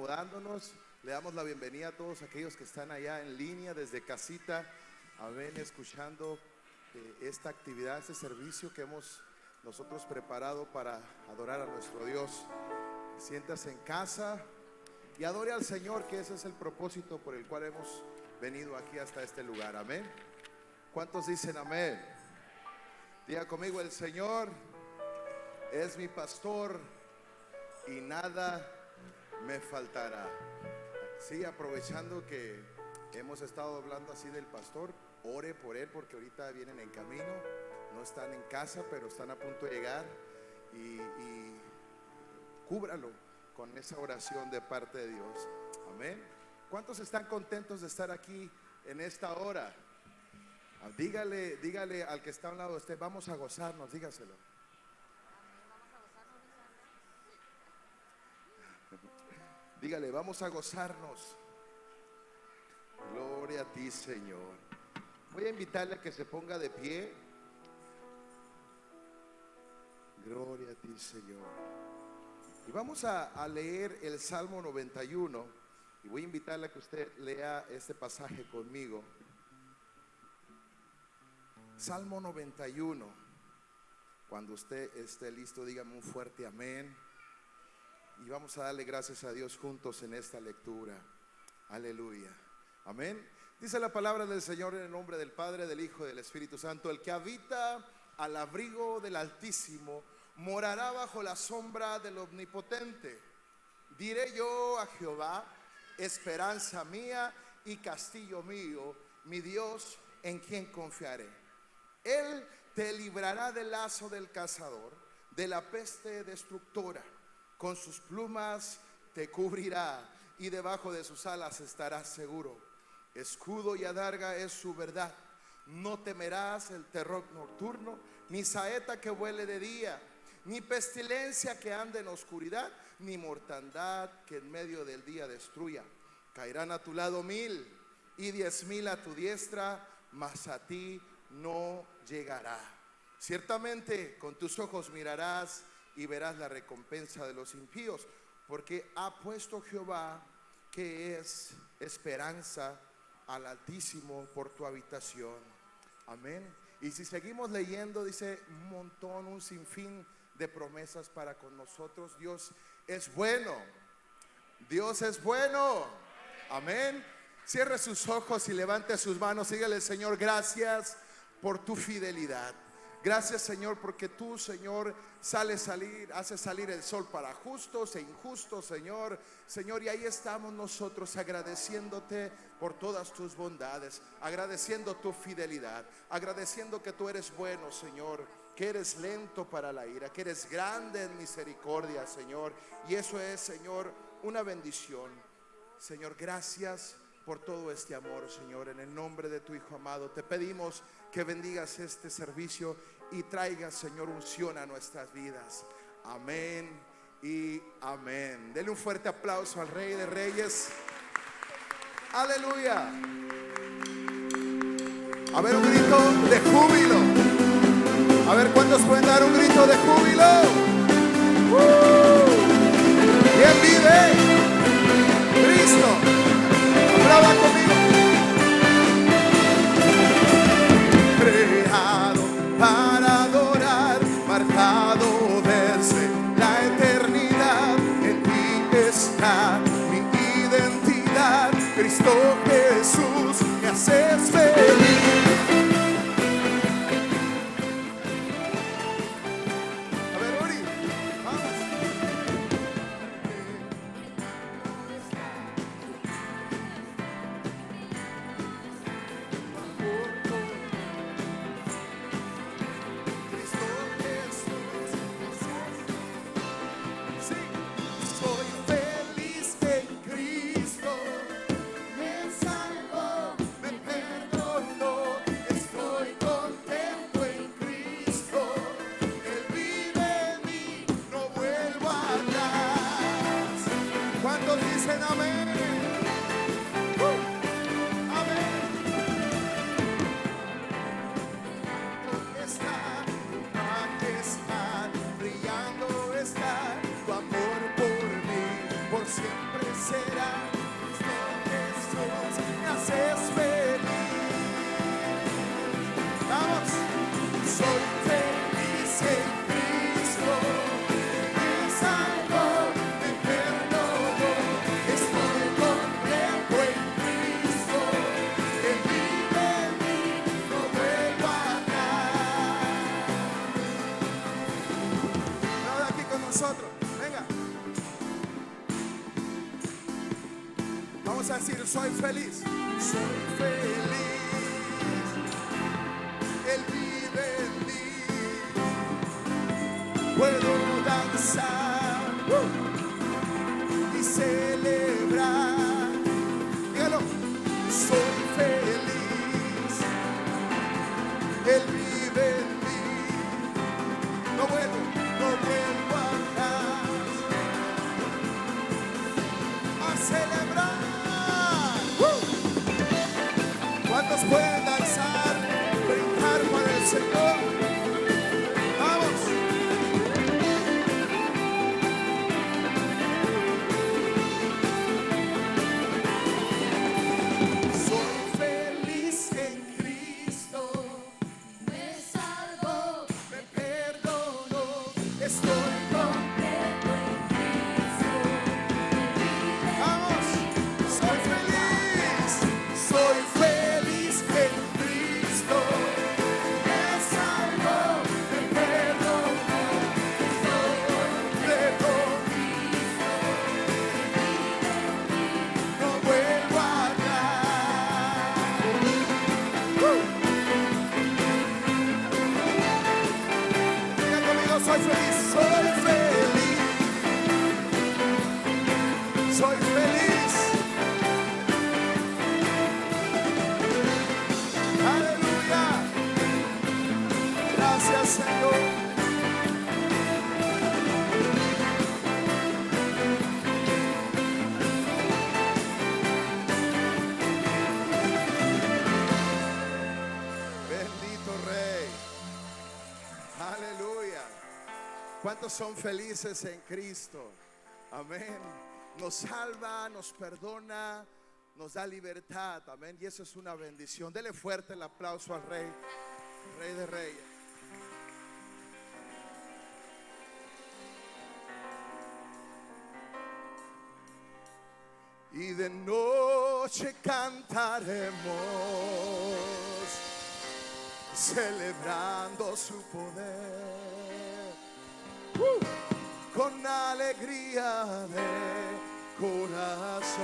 acomodándonos. Le damos la bienvenida a todos aquellos que están allá en línea desde casita, amén, escuchando esta actividad, este servicio que hemos nosotros preparado para adorar a nuestro Dios. Siéntase en casa y adore al Señor, que ese es el propósito por el cual hemos venido aquí hasta este lugar, amén. ¿Cuántos dicen amén? Diga conmigo: el Señor es mi pastor y nada me faltará. Sí, aprovechando que hemos estado hablando así del pastor, ore por él, porque ahorita vienen en camino, no están en casa, pero están a punto de llegar, y cúbralo con esa oración de parte de Dios, amén. ¿Cuántos están contentos de estar aquí en esta hora? Dígale al que está a un lado de usted: vamos a gozarnos, dígaselo. Dígale: vamos a gozarnos. Gloria a ti, Señor. Voy a invitarle a que se ponga de pie. Gloria a ti, Señor. Y vamos a leer el Salmo 91. Y voy a invitarle a que usted lea este pasaje conmigo. Salmo 91. Cuando usted esté listo, dígame un fuerte amén. Y vamos a darle gracias a Dios juntos en esta lectura. Aleluya, amén. Dice la palabra del Señor en el nombre del Padre, del Hijo y del Espíritu Santo: el que habita al abrigo del Altísimo morará bajo la sombra del Omnipotente. Diré yo a Jehová: esperanza mía y castillo mío, mi Dios, en quien confiaré. Él te librará del lazo del cazador, de la peste destructora. Con sus plumas te cubrirá y debajo de sus alas estarás seguro. Escudo y adarga es su verdad. No temerás el terror nocturno, ni saeta que vuele de día, ni pestilencia que ande en oscuridad, ni mortandad que en medio del día destruya. Caerán a tu lado 1000 y 10,000 a tu diestra, mas a ti no llegará. Ciertamente con tus ojos mirarás y verás la recompensa de los impíos, porque ha puesto Jehová, que es esperanza, al Altísimo por tu habitación. Amén. Y si seguimos leyendo, dice un montón, un sinfín de promesas para con nosotros. Dios es bueno. Dios es bueno. Amén. Cierre sus ojos y levante sus manos. Dígale: Señor, gracias por tu fidelidad. Gracias, Señor, porque tú, Señor, haces salir el sol para justos e injustos, Señor. Señor, y ahí estamos nosotros agradeciéndote por todas tus bondades, agradeciendo tu fidelidad, agradeciendo que tú eres bueno, Señor, que eres lento para la ira, que eres grande en misericordia, Señor. Y eso es, Señor, una bendición. Señor, gracias por todo este amor, Señor. En el nombre de tu Hijo amado te pedimos que bendigas este servicio y traigas, Señor, unción a nuestras vidas. Amén y amén. Denle un fuerte aplauso al Rey de Reyes. Aleluya. A ver, un grito de júbilo. A ver, ¿cuántos pueden dar un grito de júbilo? ¿Quién vive? Cristo. Aplaudan conmigo. Creado para adorar, marcado desde la eternidad. En ti está mi identidad. Cristo Jesús, me haces feliz. A ver, Uri, vamos. Me perdonó. Vamos a decir, soy feliz. Soy feliz. Él vive en mí. Puedo danzar y celebrar. Dígalo. Soy feliz. Él vive en mí. No vuelvo atrás a celebrar. ¿Cuántos pueden danzar, brincar con el Señor? Vamos. Soy feliz en Cristo. Me salvó, Me perdonó. Estoy completo en Cristo. Vamos, soy feliz en Cristo, me salvó, me perdonó, estoy completo, no vuelvo atrás. Diga conmigo, soy feliz, soy feliz, soy feliz. Aleluya. Gracias, Señor. Bendito Rey. Aleluya. ¿Cuántos son felices en Cristo? Amén. Nos salva, nos perdona, nos da libertad, amén, y eso es una bendición. Dele fuerte el aplauso al Rey, Rey de Reyes. Y de noche cantaremos, celebrando su poder, con alegría de corazón.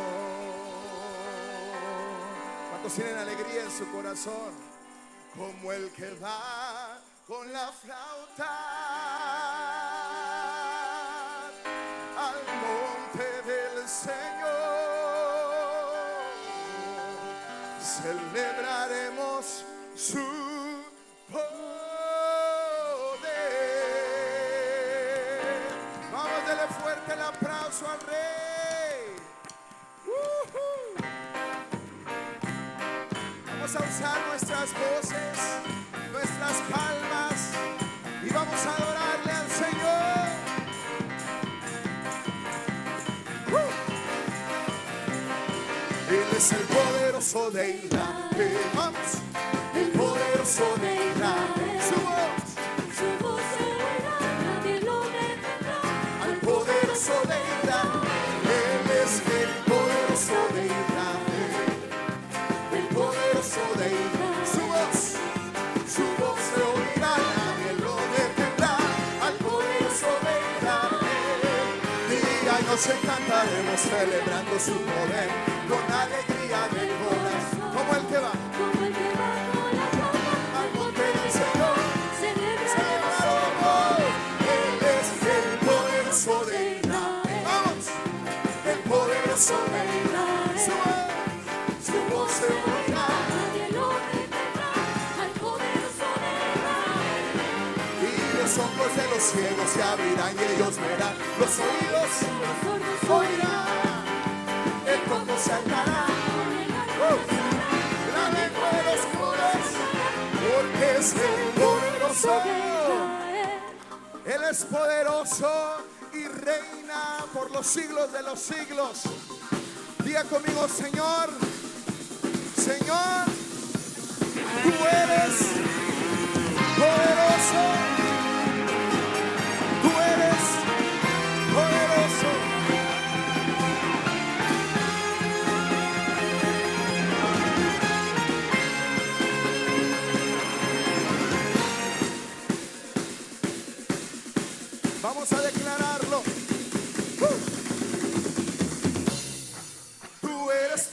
¿Cuántos tienen alegría en su corazón? Como el que va con la flauta al monte del Señor. Celebraremos su poder. Vamos, dele fuerte el aplauso al Rey. Vamos a usar nuestras voces, nuestras palmas, y vamos a adorarle al Señor. Él es el poderoso de Israel. Vamos. El poderoso de Israel. Su voz. Su voz se oirá, nadie lo detendrá. Al poderoso de Israel. Él es el poderoso de Israel. El poderoso de Israel. Su voz se oirá, nadie lo detendrá. Al poderoso de Israel. Día y noche cantaremos celebrando su poder con alegría de corazón. Como el que va. Como el que va con la flauta Al monte del Señor. celebraremos. Él es el poderoso de Israel. Vamos. El poderoso de Israel. Su voz se oirá. Nadie lo detendrá. Al poderoso de Israel. Y los ojos de los ciegos se abrirán y ellos verán. Los oídos Los sordos oirán. El cojo saltará. La lengua de los muros. Porque es el poderoso. Él es poderoso y reina por los siglos de los siglos. Diga conmigo, Señor, Señor, tú eres poderoso. Tú eres poderoso. Vamos a declararlo. Tú eres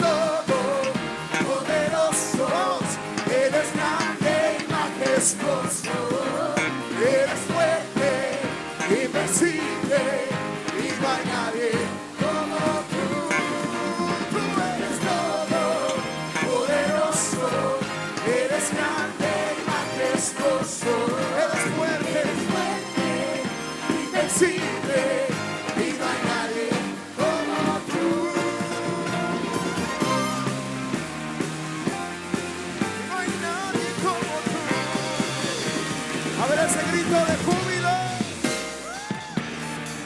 majestuoso, eres fuerte, invencible, y no hay nadie como tú. Tú eres todo poderoso, eres grande y majestuoso, eres fuerte, invencible, y no hay nadie como tú. No hay nadie como tú. A ver ese grito de júbilo.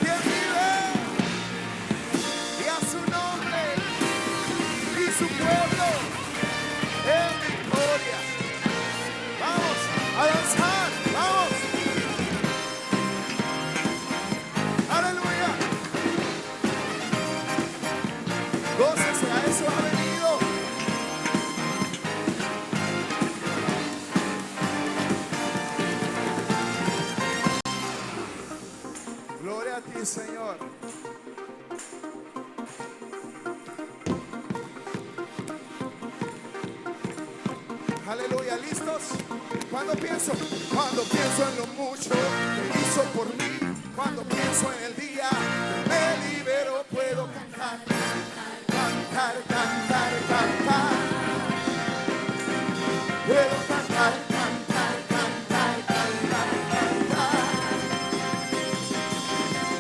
¿Quién vive? Y a su nombre y su pueblo en victoria. Vamos a danzar, vamos. Aleluya. Gócese, a eso ha venido. Gloria a ti, Señor. Aleluya, ¿listos? Cuando pienso en lo mucho que hizo por mí, cuando pienso en el día que me liberó, puedo cantar, cantar, cantar, cantar. Puedo cantar, cantar, cantar, cantar, cantar.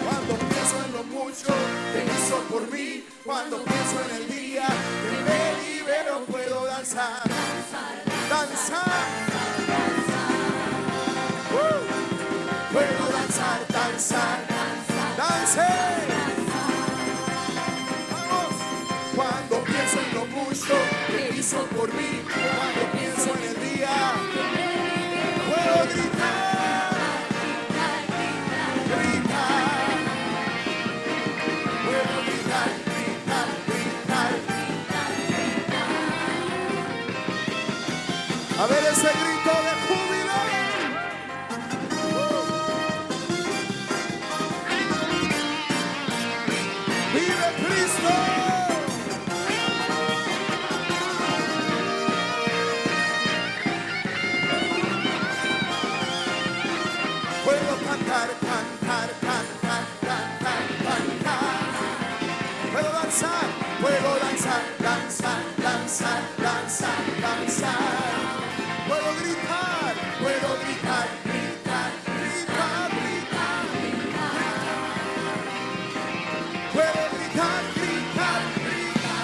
Cuando pienso en lo mucho que hizo por mí, cuando pienso en el día que me liberó, puedo danzar, danzar. Puedo danzar, danzar, danzar. Vamos. Cuando pienso en lo mucho que hizo por mí, cuando pienso en el día, puedo gritar, gritar. Puedo gritar, gritar, gritar. A ver ese grito de júbilo. ¡Vive Cristo! Puedo cantar, cantar, cantar, cantar, cantar. Puedo danzar, danzar, danzar, danzar, danzar. Puedo gritar, gritar, gritar, gritar. Puedo gritar, gritar, gritar.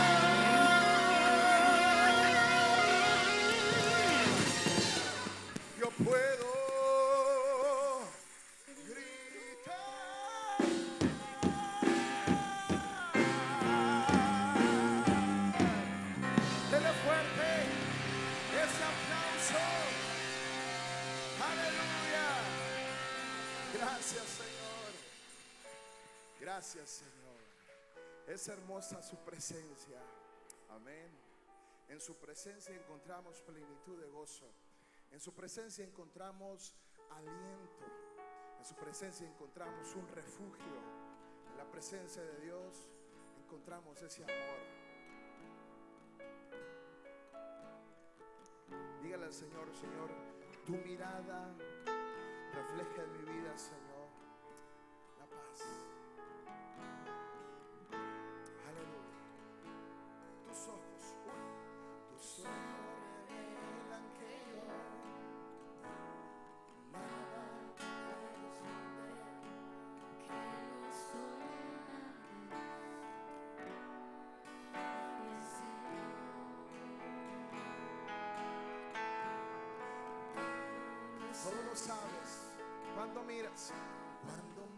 Yo puedo gritar. Dele fuerte ese aplauso. Aleluya. Gracias, Señor. Gracias, Señor. Es hermosa su presencia. Amén. En su presencia encontramos plenitud de gozo. En su presencia encontramos aliento. En su presencia encontramos un refugio. En la presencia de Dios encontramos ese amor. Dígale al Señor, Señor, tu mirada refleja en mi vida, Señor, la paz. Aleluya. Tus ojos revelan que yo nada puedo esconder, que no soy solo lo sabes cuando miras el corazón.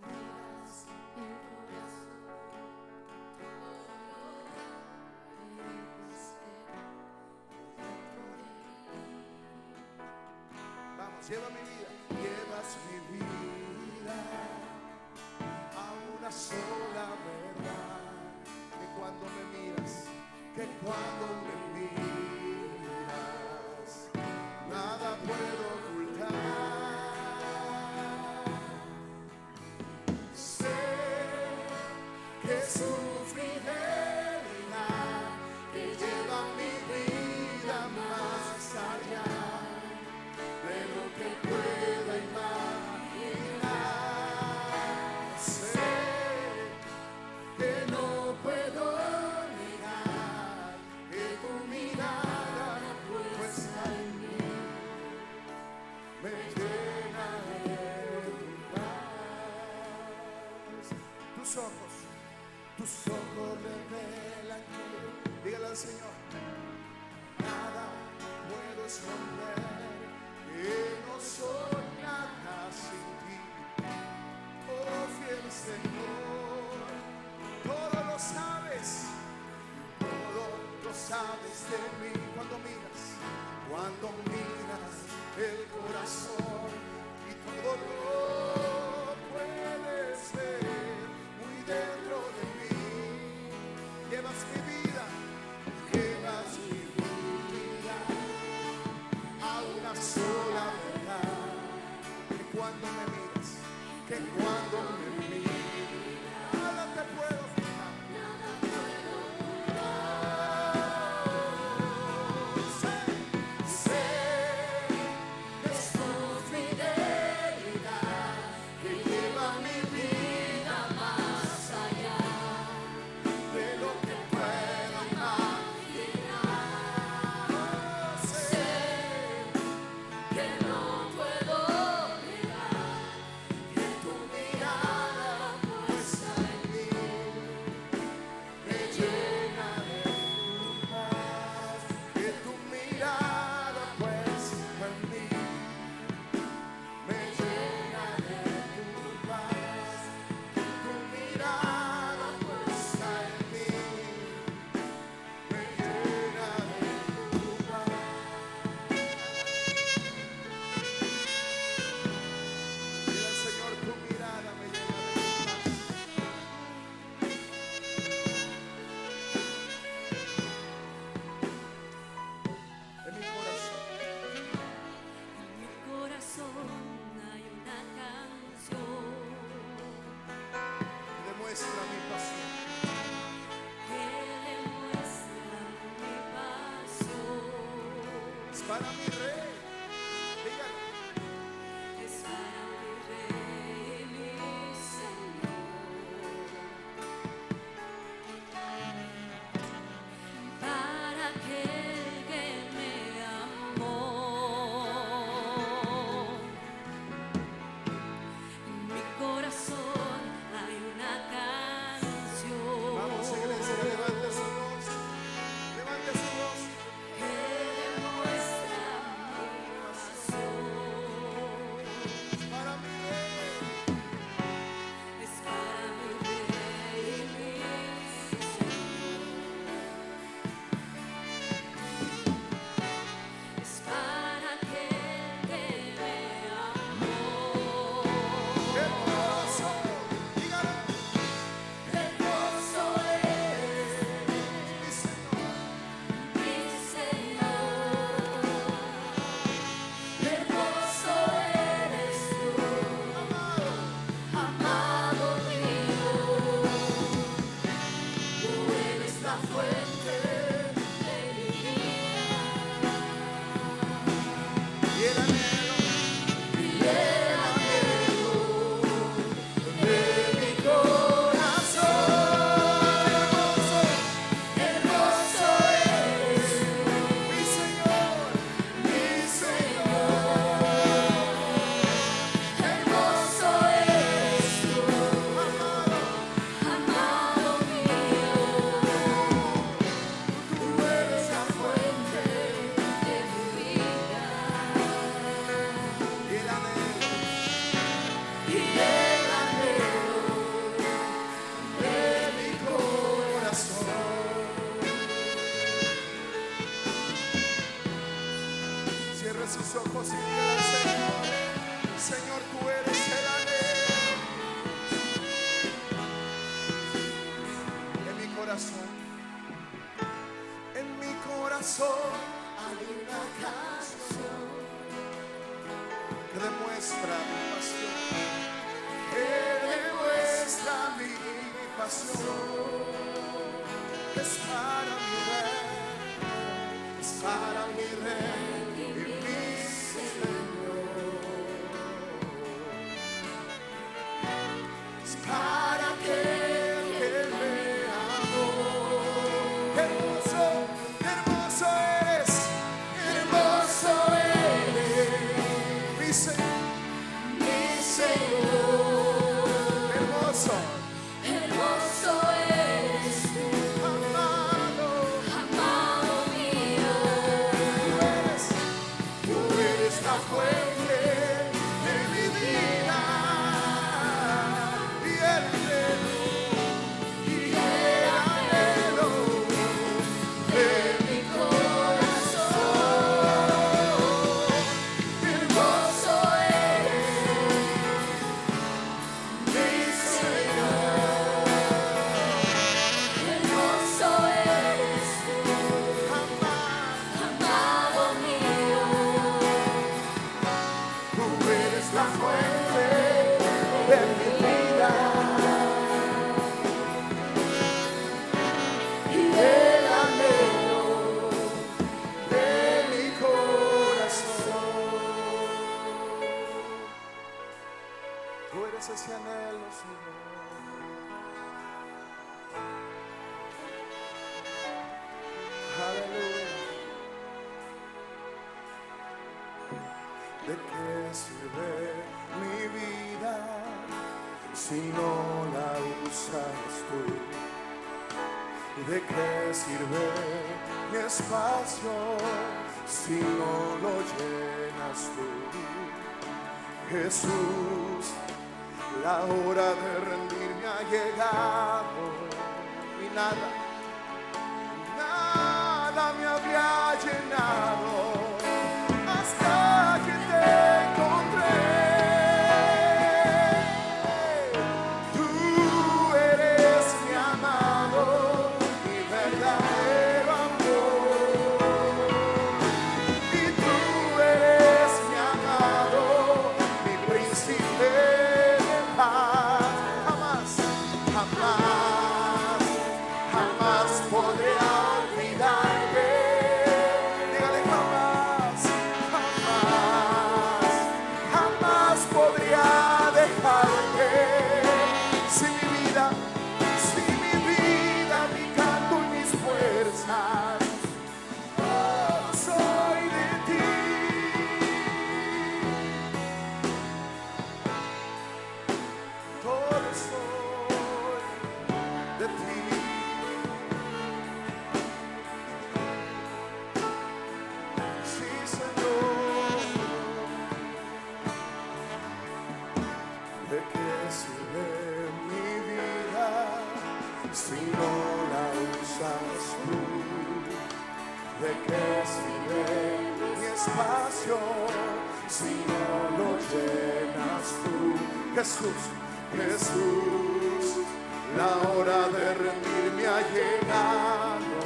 Vamos, lleva mi vida, llevas mi vida a una sola verdad, que cuando me miras, nada puedo ocultar. Sé que es tu fidelidad que lleva mi vida más allá de lo que tus ojos revelan que, dígale al Señor, nada puedo esconder, que no soy nada sin ti. Oh fiel Señor, todo lo sabes de mí. Cuando miras el corazón y todo lo puedes ver muy dentro de mí. Llevas mi vida a una sola verdad, que cuando me miras, que cuando me miras, nada te puedo quitar. Para mi rey, dígalo. Es para mi rey, mi Señor. Para aquel que me amó. En mi corazón hay una canción. Vamos, iglesia, levante su voz. Levante su voz. Sus ojos y dígale al Señor, Señor, tú eres el anhelo. En mi corazón hay una canción que demuestra mi pasión, que demuestra mi pasión. Es para mi rey, es para mi rey. Para aquel que me amó. Hermoso, hermoso eres, mi Señor, mi Señor. Hermoso, hermoso eres. si no la usas tú? ¿De qué sirve mi espacio si no lo llenas tú? Jesús, la hora de rendirme ha llegado y nada me había llenado hasta que te encontré. Tú eres mi amado, mi verdadero amor. Y tú eres mi amado, mi príncipe de paz. Jamás, jamás, jamás podré olvidarte. Dígale jamás, jamás, jamás podría dejarte. Si mi vida, mi canto y mis fuerzas, todo soy de ti. Todo soy de ti. Sí, Señor. ¿De qué sirve mi vida si no la usas tú? ¿De qué sirve mi espacio si no lo llenas tú? Jesús, Jesús, la hora de rendirme ha llegado.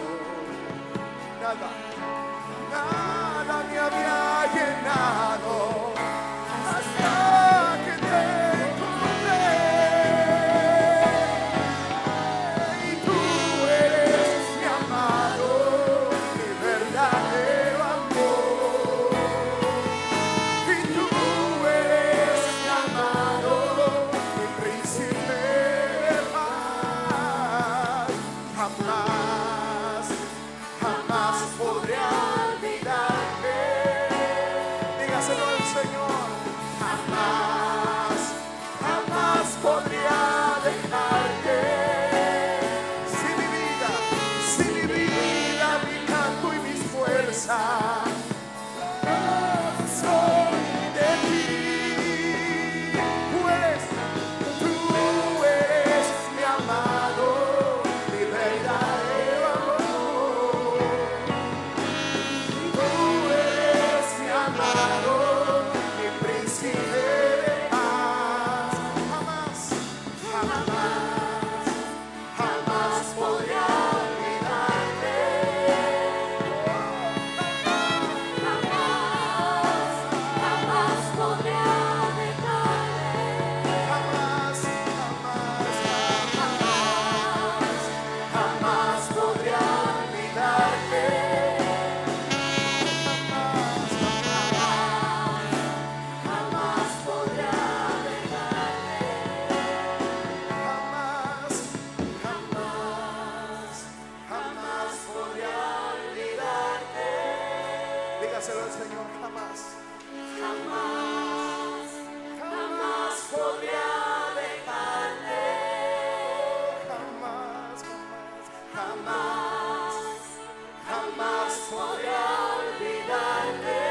Nada me había llenado hasta que te encontré. Y tú eres mi amado, mi verdadero amor. Y tú eres mi amado, mi príncipe de paz. Jamás, jamás podré olvidarte. Dígaselo al Señor. Jamás, jamás podría dejarte. Si mi vida, mi canto y mis fuerzas son de ti. Tú eres mi amado, mi verdadero amor. Tú eres mi amado, mi príncipe de paz. Jamás, jamás, jamás podré olvidarte. Jamás podré dejarte. Jamás, jamás, jamás podré olvidarte. Jamás podré dejarte. Jamás, jamás, jamás podré olvidarte. Dígaselo al Señor, jamás. Jamás, jamás podré dejarte. Jamás, Jamás, jamás podré olvidarte.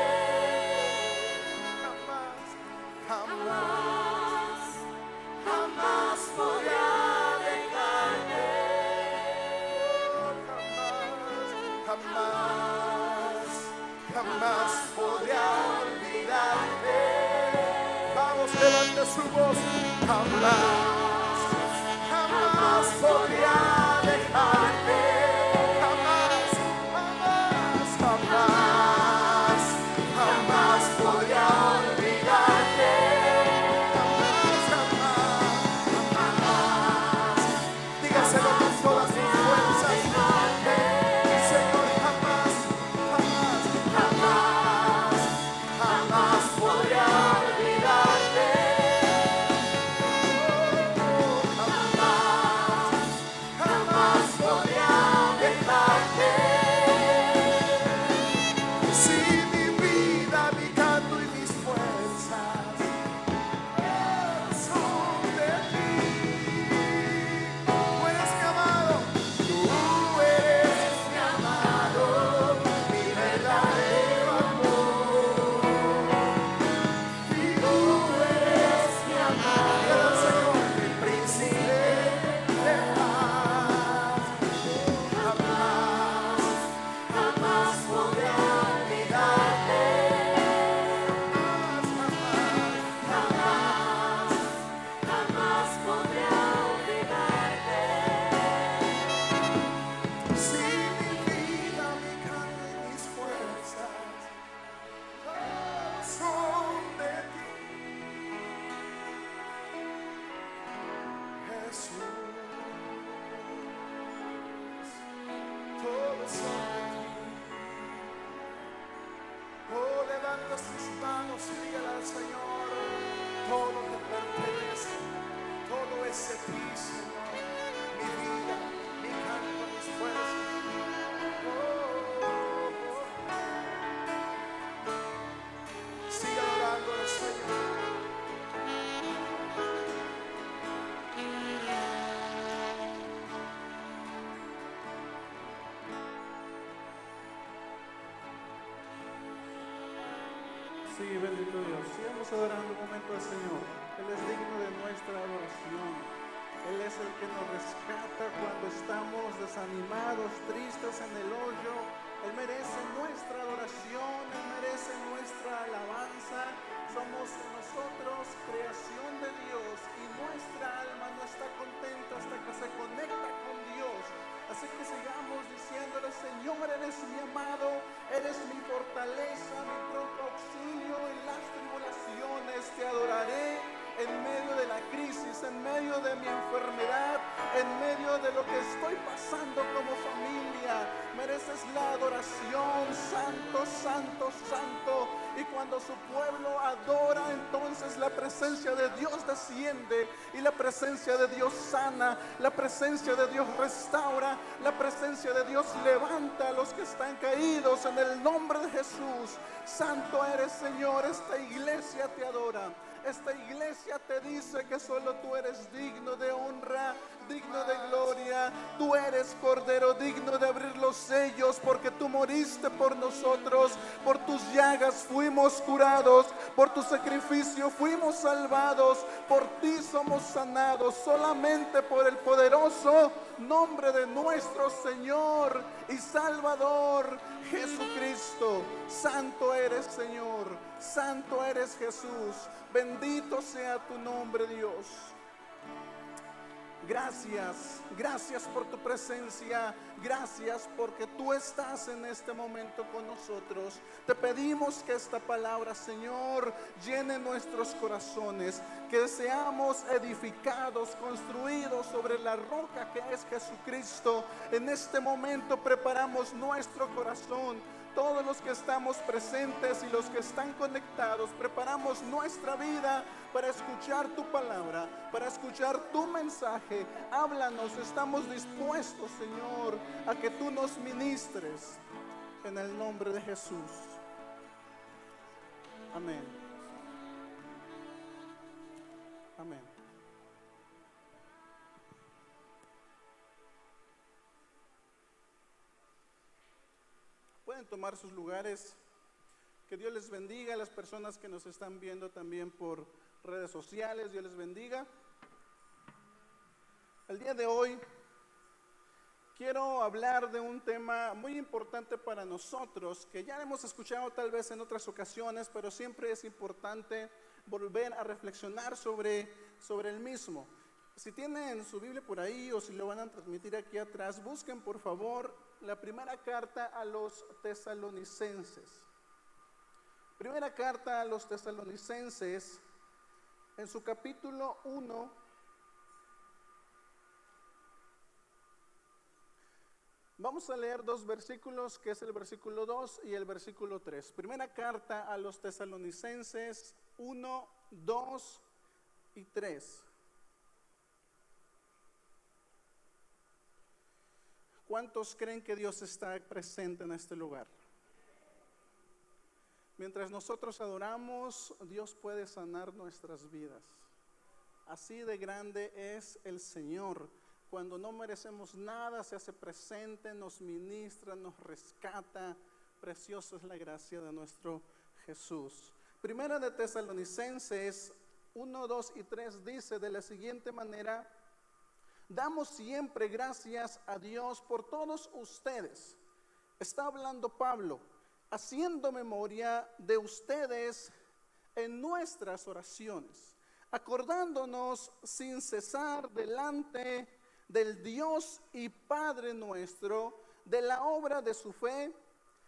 jamás, Jamás, jamás podré dejarte. jamás, jamás podré olvidarte. Vamos, levante su voz. Jamás, jamás podría dejarte. Jamás, jamás, jamás, jamás podría olvidarte. Jamás, jamás, dígaselo con todas sus fuerzas. Señor, jamás, jamás, jamás, jamás podría olvidarte. Jamás, Sí, bendito Dios. Sigamos adorando un momento al Señor. Él es digno de nuestra adoración. Él es el que nos rescata cuando estamos desanimados, tristes en el hoyo. Él merece nuestra adoración, Él merece nuestra alabanza. Somos nosotros creación de Dios y nuestra alma no está contenta hasta que se conecta con Dios. Así que sigamos diciéndole: Señor, eres mi amado, eres mi fortaleza, mi pronto auxilio en las tribulaciones. Te adoraré en medio de la crisis, en medio de mi enfermedad, en medio de lo que estoy pasando como familia. Mereces la adoración, santo, santo, santo. Y cuando su pueblo adora, entonces la presencia de Dios desciende y la presencia de Dios sana, la presencia de Dios restaura, la presencia de Dios levanta a los que están caídos en el nombre de Jesús. Santo eres, Señor. Esta iglesia te adora. Esta iglesia te dice que solo tú eres digno de honra, digno de gloria. Tú eres Cordero digno de abrir los sellos, porque tú moriste por nosotros. Por tus llagas fuimos curados, por tu sacrificio fuimos salvados, por ti somos sanados, solamente por el poderoso nombre de nuestro Señor y Salvador Jesucristo. Santo eres, Señor, santo eres, Jesús. Bendito sea tu nombre, Dios. Gracias, gracias por tu presencia. Gracias porque tú estás en este momento con nosotros. Te pedimos que esta palabra, Señor, llene nuestros corazones, que seamos edificados, construidos sobre la roca que es Jesucristo. En este momento preparamos nuestro corazón. Todos los que estamos presentes y los que están conectados, preparamos nuestra vida para escuchar tu palabra, para escuchar tu mensaje. Háblanos, estamos dispuestos, Señor, a que tú nos ministres en el nombre de Jesús. Amén. Amén. Pueden tomar sus lugares. Que Dios les bendiga. A las personas que nos están viendo también por redes sociales, Dios les bendiga. El día de hoy quiero hablar de un tema muy importante para nosotros, que ya hemos escuchado tal vez en otras ocasiones, pero siempre es importante volver a reflexionar sobre el mismo. Si tienen su Biblia por ahí o si lo van a transmitir aquí atrás, busquen por favor la primera carta a los tesalonicenses. Primera carta a los tesalonicenses, en su capítulo 1, vamos a leer dos versículos, que es el versículo 2 y el versículo 3. Primera carta a los tesalonicenses 1, 2 y 3. ¿Cuántos creen que Dios está presente en este lugar? Mientras nosotros adoramos, Dios puede sanar nuestras vidas. Así de grande es el Señor. Cuando no merecemos nada, se hace presente, nos ministra, nos rescata. Preciosa es la gracia de nuestro Jesús. Primera de Tesalonicenses 1, 2 y 3 dice de la siguiente manera: damos siempre gracias a Dios por todos ustedes. Está hablando Pablo, haciendo memoria de ustedes en nuestras oraciones, acordándonos sin cesar delante del Dios y Padre nuestro, de la obra de su fe,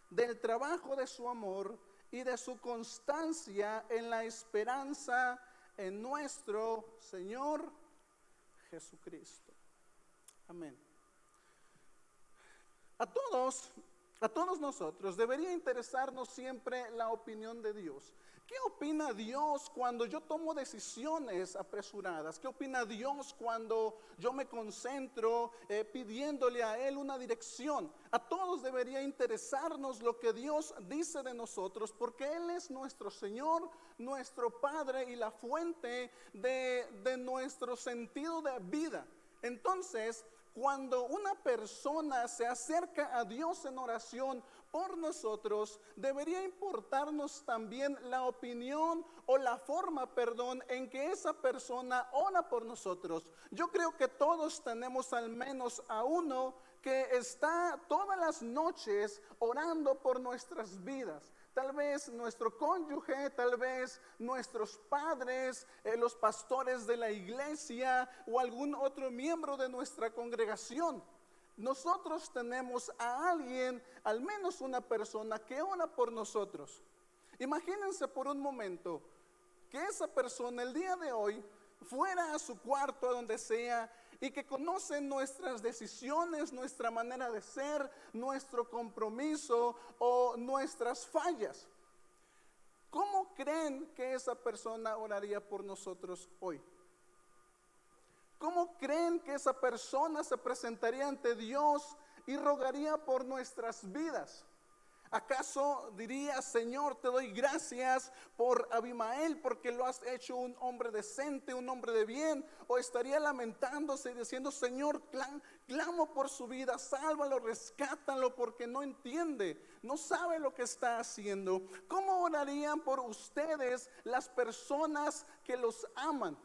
del trabajo de su amor y de su constancia en la esperanza en nuestro Señor Jesucristo. Amén. A todos nosotros debería interesarnos siempre la opinión de Dios. ¿Qué opina Dios cuando yo tomo decisiones apresuradas? ¿Qué opina Dios cuando yo me concentro pidiéndole a Él una dirección? A todos debería interesarnos lo que Dios dice de nosotros, porque Él es nuestro Señor, nuestro Padre y la fuente de nuestro sentido de vida. Entonces, Cuando una persona se acerca a Dios en oración por nosotros, debería importarnos también la opinión o la forma, en que esa persona ora por nosotros. Yo creo que todos tenemos al menos a uno que está todas las noches orando por nuestras vidas. Tal vez nuestro cónyuge, tal vez nuestros padres, los pastores de la iglesia o algún otro miembro de nuestra congregación. Nosotros tenemos a alguien, al menos una persona que ora por nosotros. Imagínense por un momento que esa persona el día de hoy fuera a su cuarto, a donde sea, y que conoce nuestras decisiones, nuestra manera de ser, nuestro compromiso o nuestras fallas. ¿Cómo creen que esa persona oraría por nosotros hoy? ¿Cómo creen que esa persona se presentaría ante Dios y rogaría por nuestras vidas? ¿Acaso diría: Señor, te doy gracias por Abimael porque lo has hecho un hombre decente, un hombre de bien? ¿O estaría lamentándose y diciendo: Señor, clamo por su vida, sálvalo, rescátalo porque no entiende, no sabe lo que está haciendo? ¿Cómo orarían por ustedes las personas que los aman?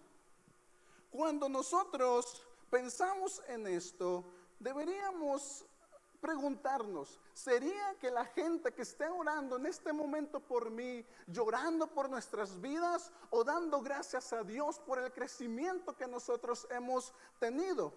Cuando nosotros pensamos en esto, deberíamos preguntarnos: ¿sería que la gente que esté orando en este momento por mí, llorando por nuestras vidas o dando gracias a Dios por el crecimiento que nosotros hemos tenido?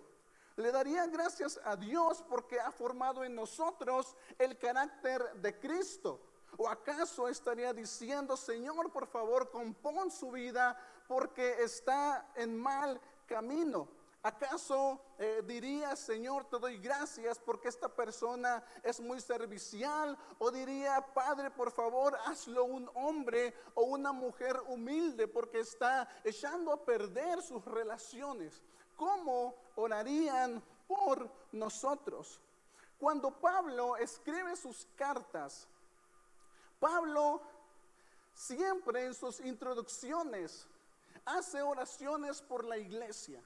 Le daría gracias a Dios porque ha formado en nosotros el carácter de Cristo. ¿O acaso estaría diciendo: Señor, por favor, compón su vida porque está en mal camino? ¿Acaso diría: Señor, te doy gracias porque esta persona es muy servicial? ¿O diría: Padre, por favor, hazlo un hombre o una mujer humilde porque está echando a perder sus relaciones? ¿Cómo orarían por nosotros? Cuando Pablo escribe sus cartas, Pablo siempre en sus introducciones hace oraciones por la iglesia.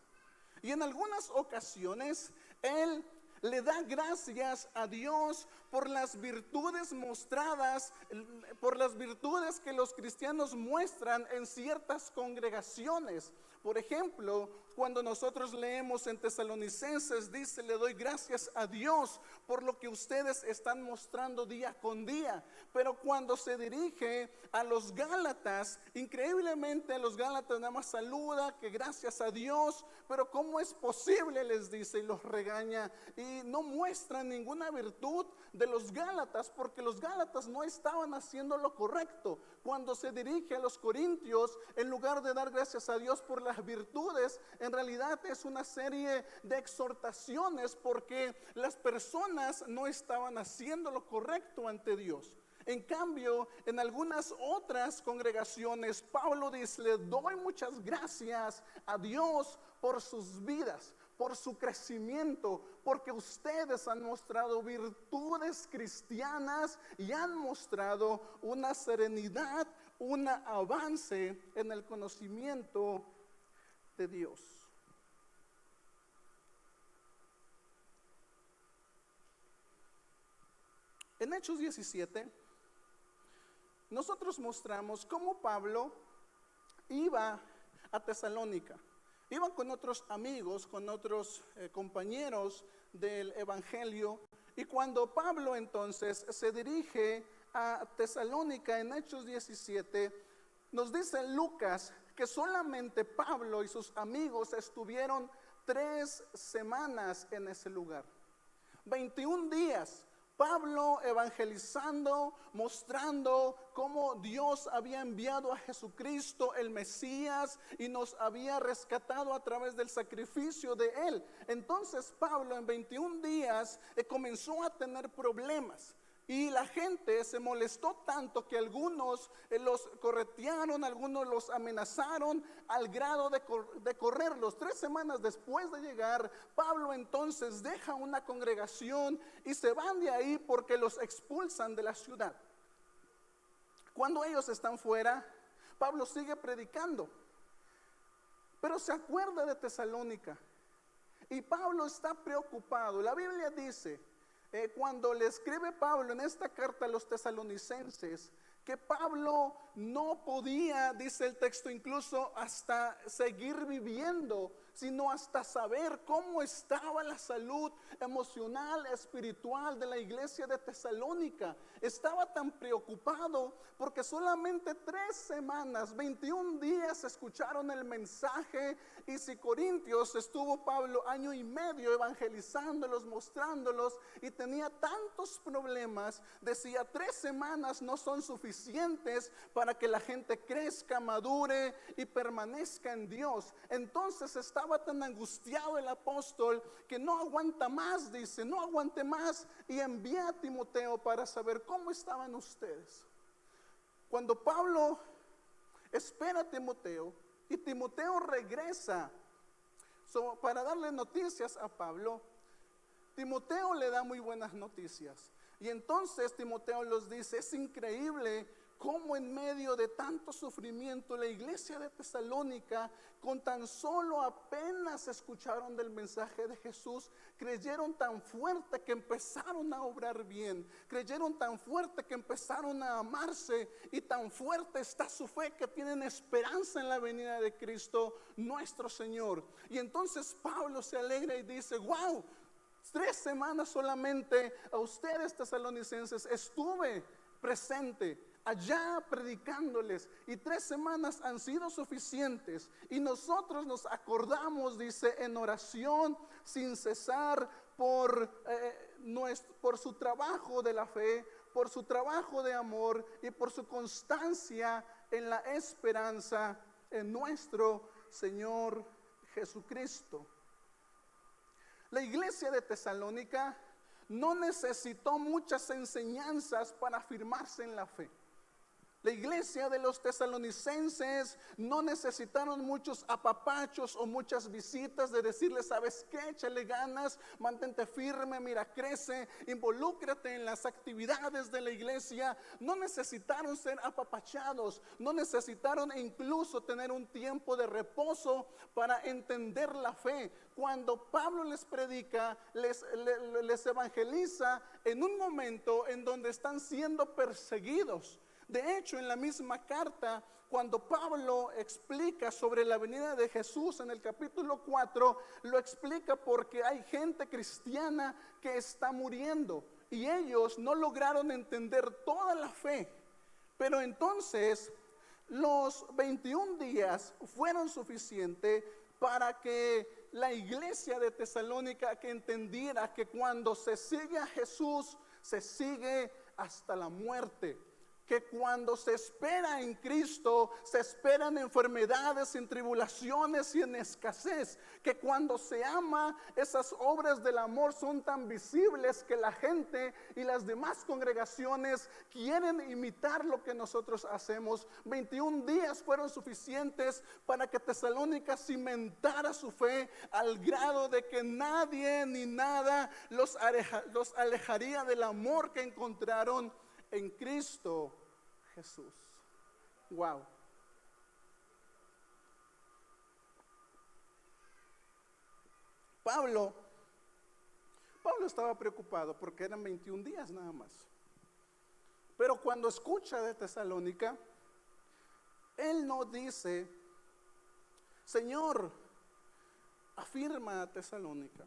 Y en algunas ocasiones él le da gracias a Dios por las virtudes mostradas, por las virtudes que los cristianos muestran en ciertas congregaciones. Por ejemplo, cuando nosotros leemos en Tesalonicenses, dice: le doy gracias a Dios por lo que ustedes están mostrando día con día. Pero cuando se dirige a los Gálatas, increíblemente a los Gálatas nada más saluda que gracias a Dios. Pero ¿cómo es posible?, les dice y los regaña, y no muestra ninguna virtud de los Gálatas, porque los Gálatas no estaban haciendo lo correcto. Cuando se dirige a los Corintios, en lugar de dar gracias a Dios por las virtudes, en realidad es una serie de exhortaciones porque las personas no estaban haciendo lo correcto ante Dios. En cambio, en algunas otras congregaciones, Pablo dice: le doy muchas gracias a Dios por sus vidas, por su crecimiento, porque ustedes han mostrado virtudes cristianas y han mostrado una serenidad, un avance en el conocimiento de Dios. En Hechos 17, nosotros mostramos cómo Pablo iba a Tesalónica. Iba con otros amigos, con otros compañeros del evangelio. Y cuando Pablo entonces se dirige a Tesalónica en Hechos 17, nos dice Lucas que solamente Pablo y sus amigos estuvieron 3 semanas en ese lugar. 21 días. Pablo evangelizando, mostrando cómo Dios había enviado a Jesucristo, el Mesías, y nos había rescatado a través del sacrificio de Él. Entonces Pablo en 21 días comenzó a tener problemas. Y la gente se molestó tanto que algunos los corretearon, algunos los amenazaron al grado de correrlos. 3 semanas después de llegar, Pablo entonces deja una congregación y se van de ahí porque los expulsan de la ciudad. Cuando ellos están fuera, Pablo sigue predicando, pero se acuerda de Tesalónica. Y Pablo está preocupado. La Biblia dice, cuando le escribe Pablo en esta carta a los tesalonicenses, que Pablo no podía, dice el texto, incluso hasta seguir viviendo, sino hasta saber cómo estaba la salud emocional, espiritual de la iglesia de Tesalónica. Estaba tan preocupado porque solamente 3 semanas, 21 días escucharon el mensaje, y si Corintios estuvo Pablo 1 año y medio evangelizándolos, mostrándolos, y tenía tantos problemas, decía 3 semanas no son suficientes para que la gente crezca, madure y permanezca en Dios. Entonces estaba tan angustiado el apóstol que no aguanta más, dice, no aguante más, y envía a Timoteo para saber cómo estaban ustedes. Cuando Pablo espera a Timoteo y Timoteo regresa para darle noticias a Pablo, Timoteo le da muy buenas noticias. Y entonces Timoteo los dice, es increíble cómo en medio de tanto sufrimiento la iglesia de Tesalónica, con tan solo apenas escucharon del mensaje de Jesús, creyeron tan fuerte que empezaron a obrar bien, creyeron tan fuerte que empezaron a amarse, y tan fuerte está su fe que tienen esperanza en la venida de Cristo nuestro Señor. Y entonces Pablo se alegra y dice, wow, 3 semanas solamente a ustedes tesalonicenses estuve presente allá predicándoles, y 3 semanas han sido suficientes, y nosotros nos acordamos, dice, en oración sin cesar por su trabajo de la fe, por su trabajo de amor y por su constancia en la esperanza en nuestro Señor Jesucristo. La iglesia de Tesalónica no necesitó muchas enseñanzas para afirmarse en la fe. La iglesia de los tesalonicenses no necesitaron muchos apapachos o muchas visitas de decirles, ¿sabes qué? Échale ganas, mantente firme, mira, crece, involúcrate en las actividades de la iglesia. No necesitaron ser apapachados, no necesitaron incluso tener un tiempo de reposo para entender la fe. Cuando Pablo les predica, les evangeliza en un momento en donde están siendo perseguidos. De hecho, en la misma carta, cuando Pablo explica sobre la venida de Jesús en el capítulo 4, lo explica porque hay gente cristiana que está muriendo y ellos no lograron entender toda la fe. Pero entonces los 21 días fueron suficientes para que la iglesia de Tesalónica que entendiera que cuando se sigue a Jesús, se sigue hasta la muerte. Que cuando se espera en Cristo, se esperan enfermedades, en tribulaciones y en escasez. Que cuando se ama, esas obras del amor son tan visibles que la gente y las demás congregaciones quieren imitar lo que nosotros hacemos. 21 días fueron suficientes para que Tesalónica cimentara su fe al grado de que nadie ni nada los alejaría del amor que encontraron en Cristo Jesús. Wow. Pablo estaba preocupado porque eran 21 días nada más. Pero cuando escucha de Tesalónica, él no dice, Señor, afirma a Tesalónica.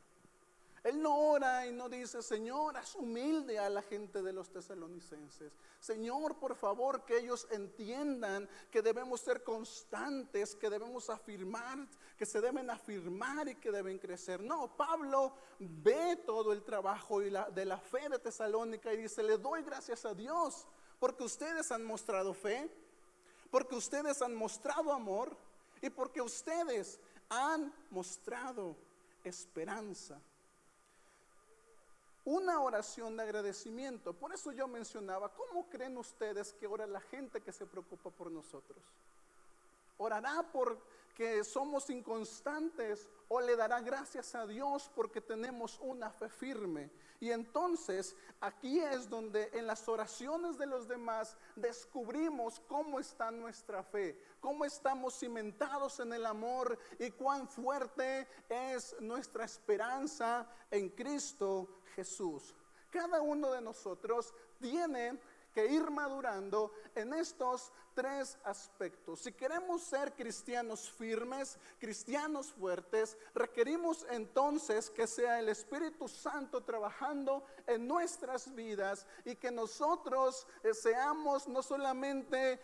Él no ora y no dice, Señor, haz humilde a la gente de los tesalonicenses. Señor, por favor, que ellos entiendan que debemos ser constantes, que debemos afirmar, que se deben afirmar y que deben crecer. No, Pablo ve todo el trabajo de la fe de Tesalónica y dice, le doy gracias a Dios porque ustedes han mostrado fe, porque ustedes han mostrado amor y porque ustedes han mostrado esperanza. Una oración de agradecimiento. Por eso yo mencionaba, ¿cómo creen ustedes que ora la gente que se preocupa por nosotros? ¿Orará porque somos inconstantes o le dará gracias a Dios porque tenemos una fe firme. Y entonces aquí es donde en las oraciones de los demás descubrimos cómo está nuestra fe, cómo estamos cimentados en el amor y cuán fuerte es nuestra esperanza en Cristo Jesús. Cada uno de nosotros tiene que ir madurando en estos tres aspectos. Si queremos ser cristianos firmes, cristianos fuertes, requerimos entonces que sea el Espíritu Santo trabajando en nuestras vidas y que nosotros seamos no solamente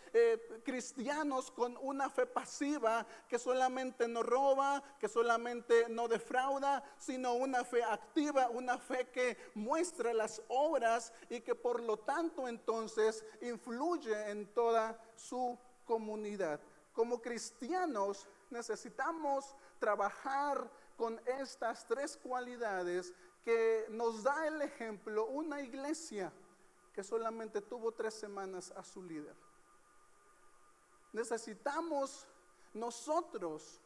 cristianos con una fe pasiva que solamente no roba, que solamente no defrauda, sino una fe activa, una fe que muestra las obras y que por lo tanto entonces influye en toda su comunidad. Como cristianos necesitamos trabajar con estas tres cualidades que nos da el ejemplo una iglesia que solamente tuvo 3 semanas a su líder. Necesitamos nosotros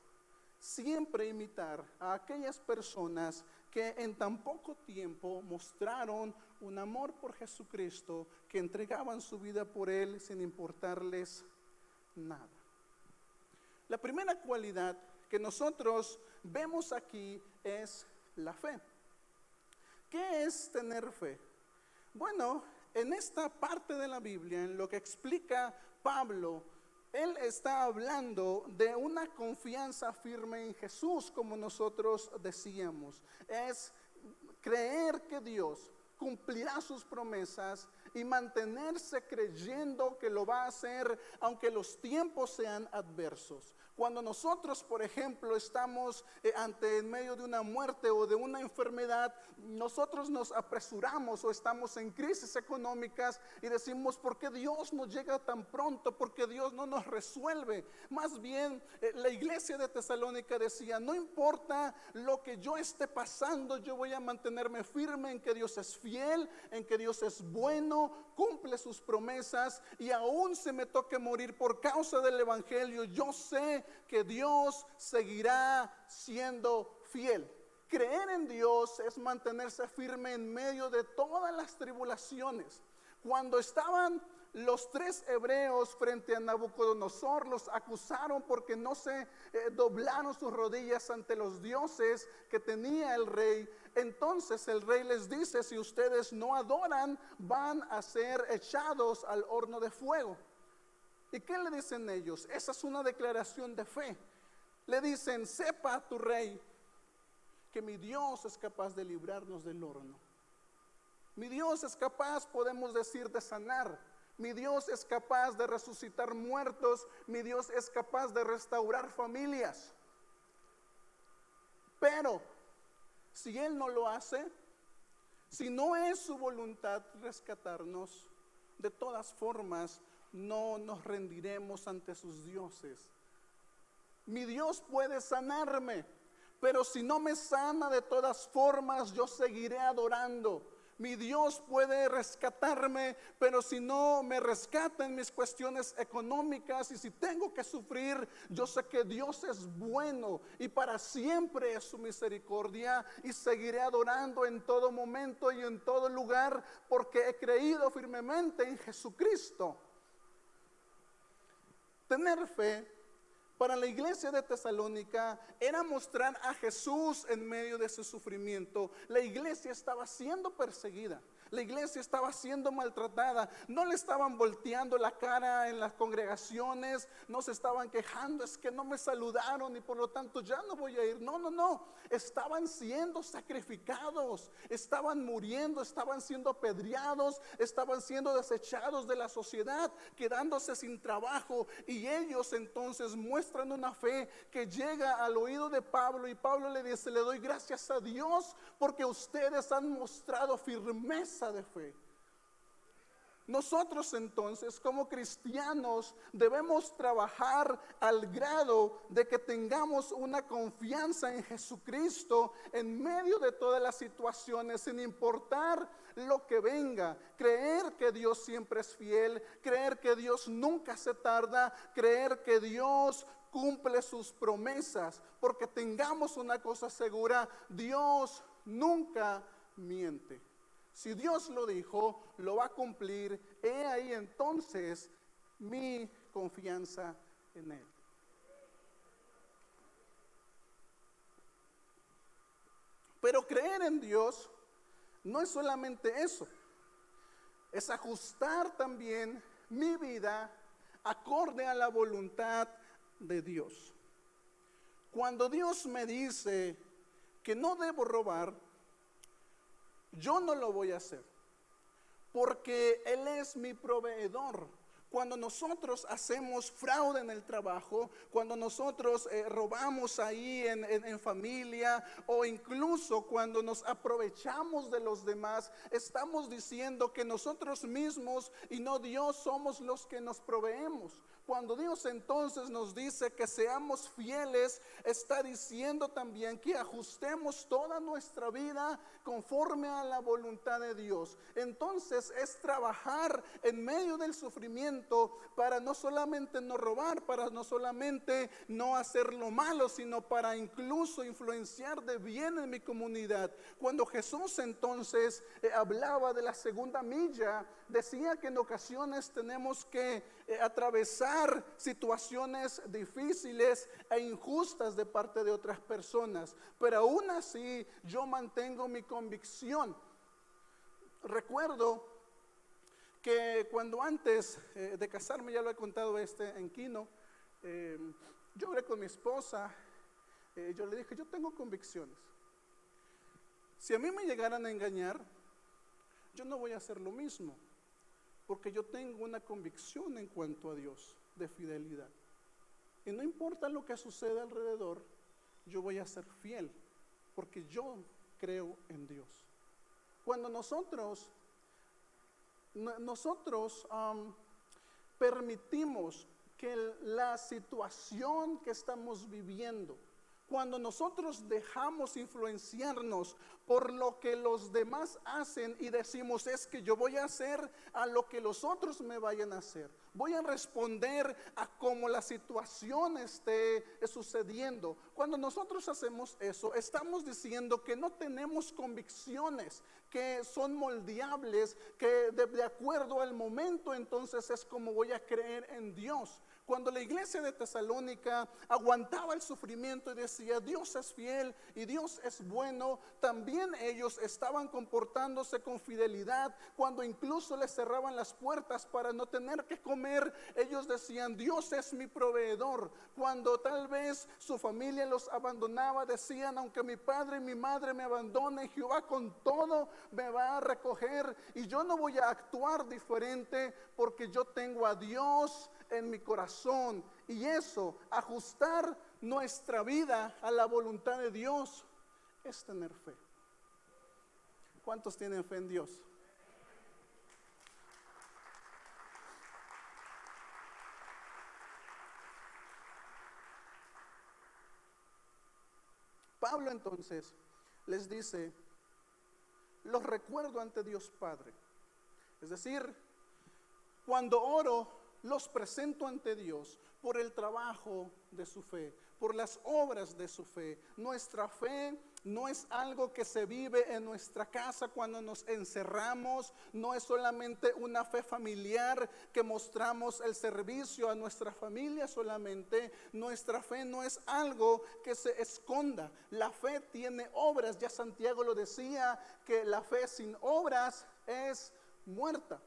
siempre imitar a aquellas personas que en tan poco tiempo mostraron un amor por Jesucristo, que entregaban su vida por Él sin importarles nada. La primera cualidad que nosotros vemos aquí es la fe. ¿Qué es tener fe? Bueno, en esta parte de la Biblia, en lo que explica Pablo, él está hablando de una confianza firme en Jesús, como nosotros decíamos. Es creer que Dios cumplirá sus promesas y mantenerse creyendo que lo va a hacer aunque los tiempos sean adversos. Cuando nosotros, por ejemplo, estamos en medio de una muerte o de una enfermedad, nosotros nos apresuramos o estamos en crisis económicas y decimos, ¿por qué Dios no llega tan pronto? ¿Por qué Dios no nos resuelve? Más bien, la iglesia de Tesalónica decía, no importa lo que yo esté pasando, yo voy a mantenerme firme en que Dios es fiel, en que Dios es bueno, cumple sus promesas, y aún se me toque morir por causa del evangelio, yo sé que Dios seguirá siendo fiel. Creer en Dios es mantenerse firme en medio de todas las tribulaciones. Cuando estaban los 3 hebreos frente a Nabucodonosor, los acusaron porque no se doblaron sus rodillas ante los dioses que tenía el rey. Entonces el rey les dice, si ustedes no adoran, van a ser echados al horno de fuego. ¿Y qué le dicen ellos? Esa es una declaración de fe. Le dicen, sepa tu rey que mi Dios es capaz de librarnos del horno. Mi Dios es capaz, podemos decir, de sanar. Mi Dios es capaz de resucitar muertos. Mi Dios es capaz de restaurar familias. Pero si Él no lo hace, si no es su voluntad rescatarnos, de todas formas no nos rendiremos ante sus dioses. Mi Dios puede sanarme, pero si no me sana, de todas formas yo seguiré adorando. Mi Dios puede rescatarme, pero si no me rescata en mis cuestiones económicas y si tengo que sufrir, yo sé que Dios es bueno y para siempre es su misericordia, y seguiré adorando en todo momento y en todo lugar porque he creído firmemente en Jesucristo. Tener fe para la iglesia de Tesalónica era mostrar a Jesús en medio de su sufrimiento. La iglesia estaba siendo perseguida, la iglesia estaba siendo maltratada, no le estaban volteando la cara en las congregaciones, no se estaban quejando, es que no me saludaron y por lo tanto ya no voy a ir. No, estaban siendo sacrificados, estaban muriendo, estaban siendo apedreados, estaban siendo desechados de la sociedad, quedándose sin trabajo, y ellos entonces muestran una fe que llega al oído de Pablo, y Pablo le dice, le doy gracias a Dios porque ustedes han mostrado firmeza de fe. Nosotros entonces como cristianos debemos trabajar al grado de que tengamos una confianza en Jesucristo en medio de todas las situaciones, sin importar lo que venga. Creer que Dios siempre es fiel, creer que Dios nunca se tarda, creer que Dios cumple sus promesas, porque tengamos una cosa segura: Dios nunca miente. Si Dios lo dijo, lo va a cumplir. He ahí entonces mi confianza en Él. Pero creer en Dios no es solamente eso, es ajustar también mi vida acorde a la voluntad de Dios. Cuando Dios me dice que no debo robar, yo no lo voy a hacer, porque Él es mi proveedor. Cuando nosotros hacemos fraude en el trabajo, cuando nosotros robamos ahí en familia, o incluso cuando nos aprovechamos de los demás, estamos diciendo que nosotros mismos y no Dios somos los que nos proveemos. Cuando Dios entonces nos dice que seamos fieles, está diciendo también que ajustemos toda nuestra vida conforme a la voluntad de Dios. Entonces es trabajar en medio del sufrimiento para no solamente no robar, para no solamente no hacer lo malo, sino para incluso influenciar de bien en mi comunidad. Cuando Jesús entonces hablaba de la segunda milla, decía que en ocasiones tenemos que atravesar situaciones difíciles e injustas de parte de otras personas, pero aún así yo mantengo mi convicción. Recuerdo que cuando antes de casarme, ya lo he contado en Quino, yo hablé con mi esposa, yo le dije: yo tengo convicciones. Si a mí me llegaran a engañar, yo no voy a hacer lo mismo, porque yo tengo una convicción en cuanto a Dios de fidelidad. Y no importa lo que suceda alrededor, yo voy a ser fiel, porque yo creo en Dios. Cuando nosotros permitimos que la situación que estamos viviendo, cuando nosotros dejamos influenciarnos por lo que los demás hacen y decimos: es que yo voy a hacer a lo que los otros me vayan a hacer, voy a responder a cómo la situación esté sucediendo. Cuando nosotros hacemos eso, estamos diciendo que no tenemos convicciones que son moldeables, que de acuerdo al momento entonces es como voy a creer en Dios. Cuando la iglesia de Tesalónica aguantaba el sufrimiento y decía: Dios es fiel y Dios es bueno, también ellos estaban comportándose con fidelidad. Cuando incluso les cerraban las puertas para no tener que comer, ellos decían: Dios es mi proveedor. Cuando tal vez su familia los abandonaba, decían: aunque mi padre y mi madre me abandonen, Jehová con todo me va a recoger, y yo no voy a actuar diferente, porque yo tengo a Dios en mi corazón. Y eso, ajustar nuestra vida a la voluntad de Dios, es tener fe. ¿Cuántos tienen fe en Dios? Pablo entonces les dice: los recuerdo ante Dios Padre. Es decir, cuando oro, los presento ante Dios por el trabajo de su fe, por las obras de su fe. Nuestra fe no es algo que se vive en nuestra casa cuando nos encerramos, no es solamente una fe familiar que mostramos el servicio a nuestra familia solamente. Nuestra fe no es algo que se esconda. La fe tiene obras. Ya Santiago lo decía, que la fe sin obras es muerta.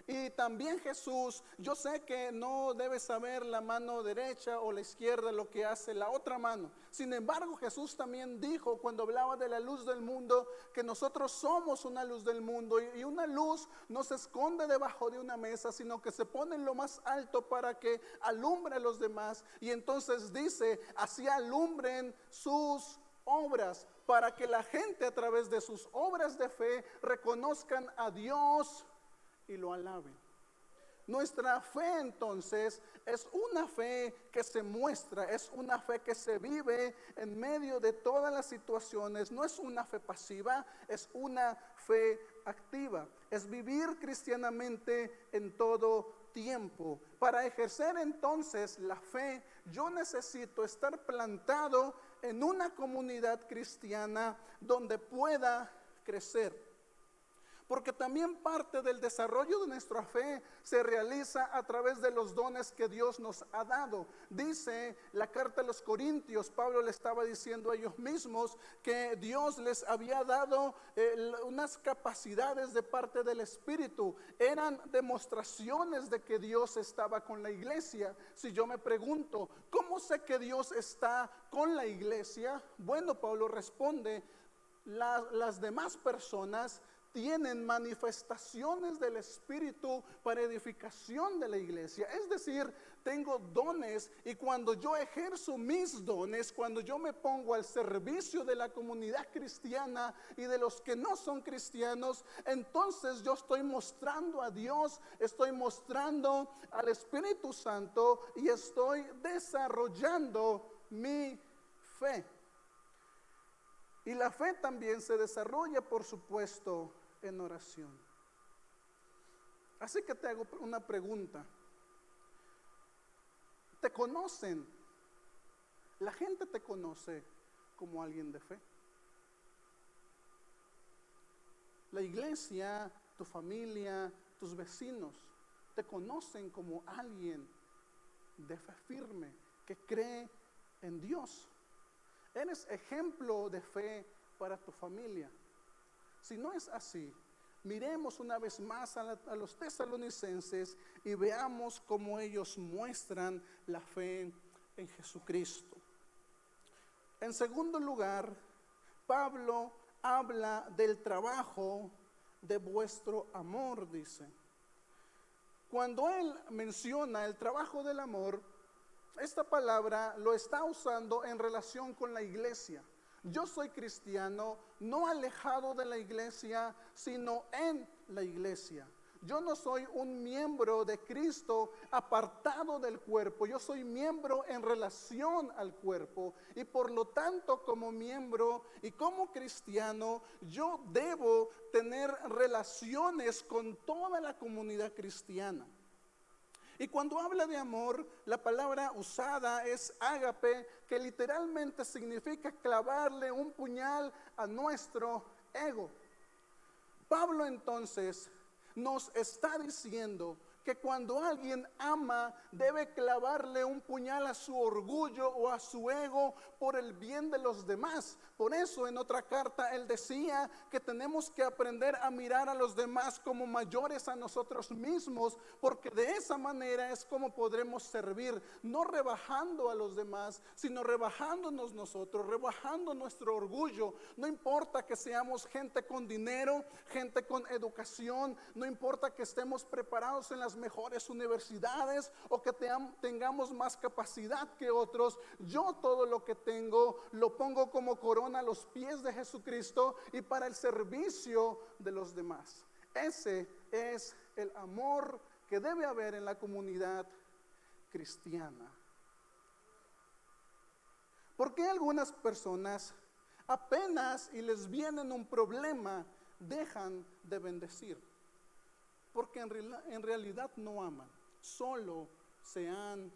Y también Jesús, yo sé que no debes saber la mano derecha o la izquierda lo que hace la otra mano. Sin embargo, Jesús también dijo, cuando hablaba de la luz del mundo, que nosotros somos una luz del mundo. Y una luz no se esconde debajo de una mesa, sino que se pone en lo más alto para que alumbre a los demás. Y entonces dice: así alumbren sus obras, para que la gente a través de sus obras de fe reconozcan a Dios y lo alaben. Nuestra fe entonces es una fe que se muestra, es una fe que se vive en medio de todas las situaciones. No es una fe pasiva, es una fe activa. Es vivir cristianamente en todo tiempo. Para ejercer entonces la fe, yo necesito estar plantado en una comunidad cristiana donde pueda crecer. Porque también parte del desarrollo de nuestra fe se realiza a través de los dones que Dios nos ha dado. Dice la carta a los Corintios, Pablo le estaba diciendo a ellos mismos que Dios les había dado unas capacidades de parte del Espíritu. Eran demostraciones de que Dios estaba con la iglesia. Si yo me pregunto, ¿cómo sé que Dios está con la iglesia? Bueno, Pablo responde, las demás personas tienen manifestaciones del Espíritu para edificación de la iglesia. Es decir, tengo dones, y cuando yo ejerzo mis dones, cuando yo me pongo al servicio de la comunidad cristiana y de los que no son cristianos, entonces yo estoy mostrando a Dios, estoy mostrando al Espíritu Santo y estoy desarrollando mi fe. Y la fe también se desarrolla, por supuesto, en oración. Así que te hago una pregunta. ¿Te conocen? ¿La gente te conoce como alguien de fe? La iglesia, tu familia, tus vecinos, te conocen como alguien de fe firme, que cree en Dios. Eres ejemplo de fe para tu familia. Si no es así, miremos una vez más a los tesalonicenses y veamos cómo ellos muestran la fe en Jesucristo. En segundo lugar, Pablo habla del trabajo de vuestro amor, dice. Cuando él menciona el trabajo del amor, esta palabra lo está usando en relación con la iglesia. Yo soy cristiano, no alejado de la iglesia, sino en la iglesia. Yo no soy un miembro de Cristo apartado del cuerpo. Yo soy miembro en relación al cuerpo. Y por lo tanto, como miembro y como cristiano, yo debo tener relaciones con toda la comunidad cristiana. Y cuando habla de amor, la palabra usada es ágape, que literalmente significa clavarle un puñal a nuestro ego. Pablo entonces nos está diciendo que cuando alguien ama, debe clavarle un puñal a su orgullo o a su ego por el bien de los demás. Por eso en otra carta él decía que tenemos que aprender a mirar a los demás como mayores a nosotros mismos, porque de esa manera es como podremos servir, no rebajando a los demás, sino rebajándonos nosotros, rebajando nuestro orgullo. No importa que seamos gente con dinero, gente con educación, no importa que estemos preparados en las mejores universidades o que tengamos más capacidad que otros. Yo todo lo que tengo lo pongo como corona a los pies de Jesucristo y para el servicio de los demás. Ese es el amor que debe haber en la comunidad cristiana. ¿Por qué algunas personas apenas y les viene un problema dejan de bendecir? Porque en realidad no aman, solo se han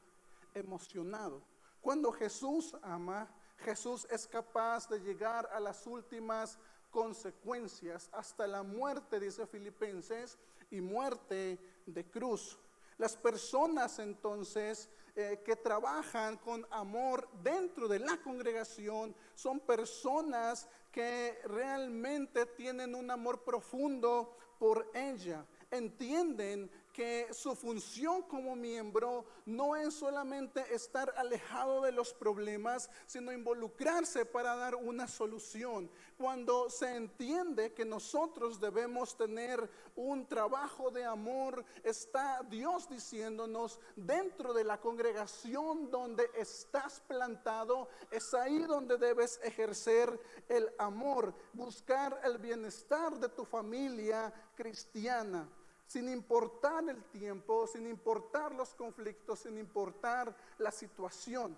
emocionado. Cuando Jesús ama, Jesús es capaz de llegar a las últimas consecuencias, hasta la muerte, dice Filipenses, y muerte de cruz. Las personas entonces que trabajan con amor dentro de la congregación son personas que realmente tienen un amor profundo por ella. Entienden que su función como miembro no es solamente estar alejado de los problemas, sino involucrarse para dar una solución. Cuando se entiende que nosotros debemos tener un trabajo de amor, está Dios diciéndonos: dentro de la congregación donde estás plantado, es ahí donde debes ejercer el amor, buscar el bienestar de tu familia cristiana. sin importar el tiempo, sin importar los conflictos, sin importar la situación.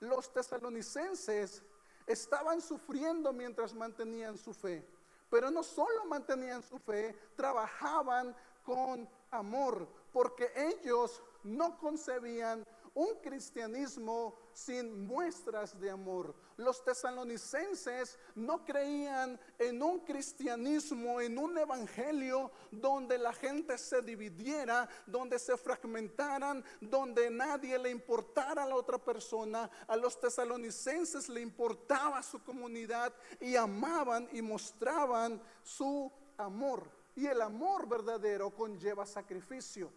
Los tesalonicenses estaban sufriendo mientras mantenían su fe, pero no solo mantenían su fe, trabajaban con amor, porque ellos no concebían un cristianismo sin muestras de amor. Los tesalonicenses no creían en un cristianismo, en un evangelio donde la gente se dividiera, donde se fragmentaran, donde nadie le importara a la otra persona. A los tesalonicenses le importaba su comunidad y amaban y mostraban su amor. Y el amor verdadero conlleva sacrificio.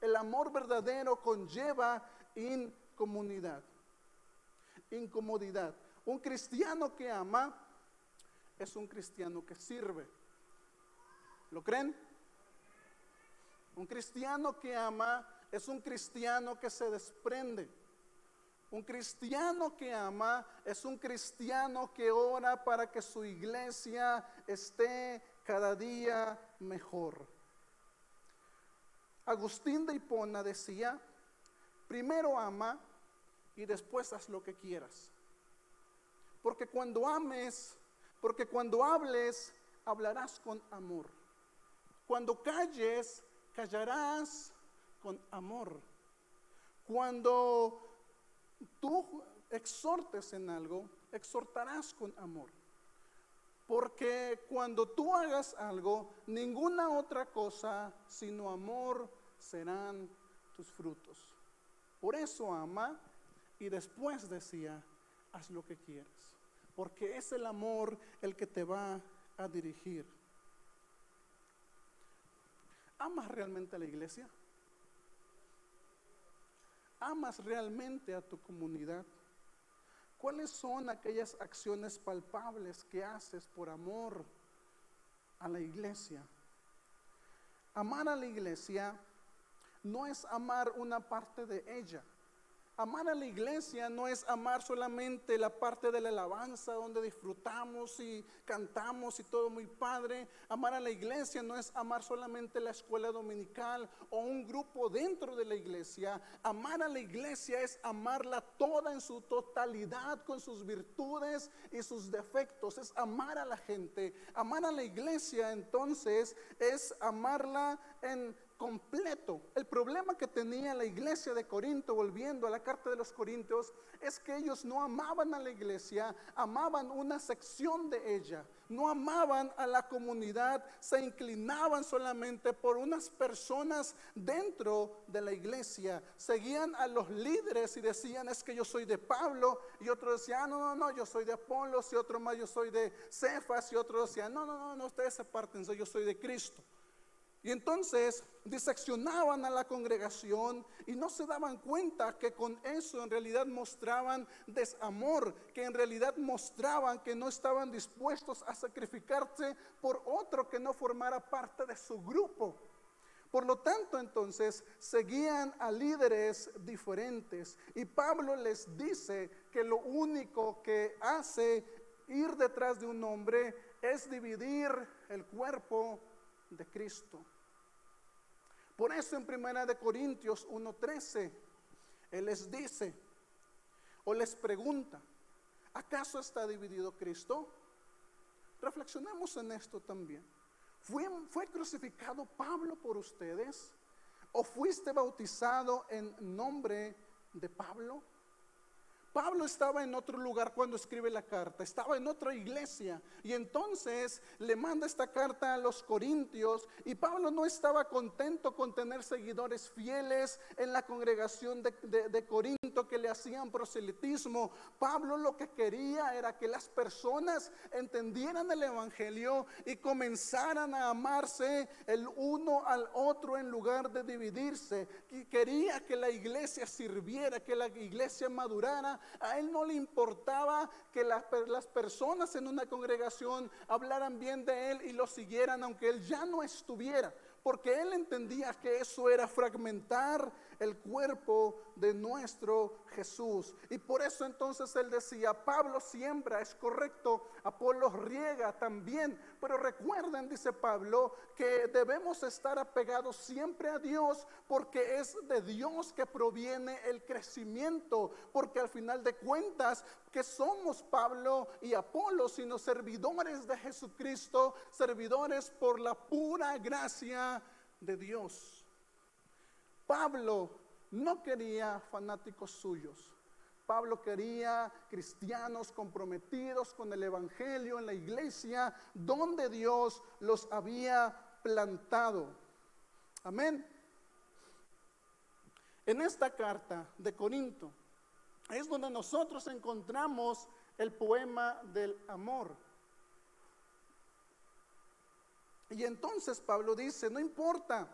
El amor verdadero conlleva incomodidad. Un cristiano que ama es un cristiano que sirve. ¿Lo creen? Un cristiano que ama es un cristiano que se desprende. Un cristiano que ama es un cristiano que ora para que su iglesia esté cada día mejor. Agustín de Hipona decía: primero ama y después haz lo que quieras. Porque cuando hables, hablarás con amor. Cuando calles, callarás con amor. Cuando tú exhortes en algo, exhortarás con amor. Porque cuando tú hagas algo, ninguna otra cosa sino amor serán tus frutos. Por eso ama, y después decía: haz lo que quieras, porque es el amor el que te va a dirigir. ¿Amas realmente a la iglesia? ¿Amas realmente a tu comunidad? ¿Cuáles son aquellas acciones palpables que haces por amor a la iglesia? Amar a la iglesia no es amar una parte de ella. Amar a la iglesia no es amar solamente la parte de la alabanza donde disfrutamos y cantamos y todo muy padre. Amar a la iglesia no es amar solamente la escuela dominical o un grupo dentro de la iglesia. Amar a la iglesia es amarla toda en su totalidad, con sus virtudes y sus defectos. Es amar a la gente. Amar a la iglesia entonces es amarla en completo. El problema que tenía la iglesia de Corinto, volviendo a la carta de los Corintios, es que ellos no amaban a la iglesia, amaban una sección de ella, no amaban a la comunidad, se inclinaban solamente por unas personas dentro de la iglesia, seguían a los líderes y decían: es que yo soy de Pablo, y otros decían: no, yo soy de Apolos, y otro más: yo soy de Cefas, y otros decían: no, ustedes apártense, yo soy de Cristo. Y entonces diseccionaban a la congregación y no se daban cuenta que con eso en realidad mostraban desamor, que en realidad mostraban que no estaban dispuestos a sacrificarse por otro que no formara parte de su grupo. Por lo tanto, entonces, seguían a líderes diferentes. Y Pablo les dice que lo único que hace ir detrás de un hombre es dividir el cuerpo de Cristo. Por eso en 1 Corintios 1:13, él les dice o les pregunta: ¿acaso está dividido Cristo? Reflexionemos en esto también. ¿Fue crucificado Pablo por ustedes? ¿O fuiste bautizado en nombre de Pablo? Pablo estaba en otro lugar cuando escribe la carta, estaba en otra iglesia, y entonces le manda esta carta a los corintios, y Pablo no estaba contento con tener seguidores fieles en la congregación de Corinto que le hacían proselitismo. Pablo lo que quería era que las personas entendieran el evangelio y comenzaran a amarse el uno al otro en lugar de dividirse. Y quería que la iglesia sirviera, que la iglesia madurara. A él no le importaba que las personas en una congregación hablaran bien de él y lo siguieran aunque él ya no estuviera. porque él entendía que eso era fragmentar el cuerpo de nuestro Jesús. Y por eso entonces él decía, Pablo siembra, es correcto, Apolos riega también, pero recuerden, dice Pablo, que debemos estar apegados siempre a Dios, porque es de Dios que proviene el crecimiento, porque al final de cuentas, que somos Pablo y Apolos, sino servidores de Jesucristo, servidores por la pura gracia de Dios. Pablo no quería fanáticos suyos. Pablo quería cristianos comprometidos con el evangelio en la iglesia donde Dios los había plantado. Amén. En esta carta de Corinto es donde nosotros encontramos el poema del amor. Y entonces Pablo dice, no importa,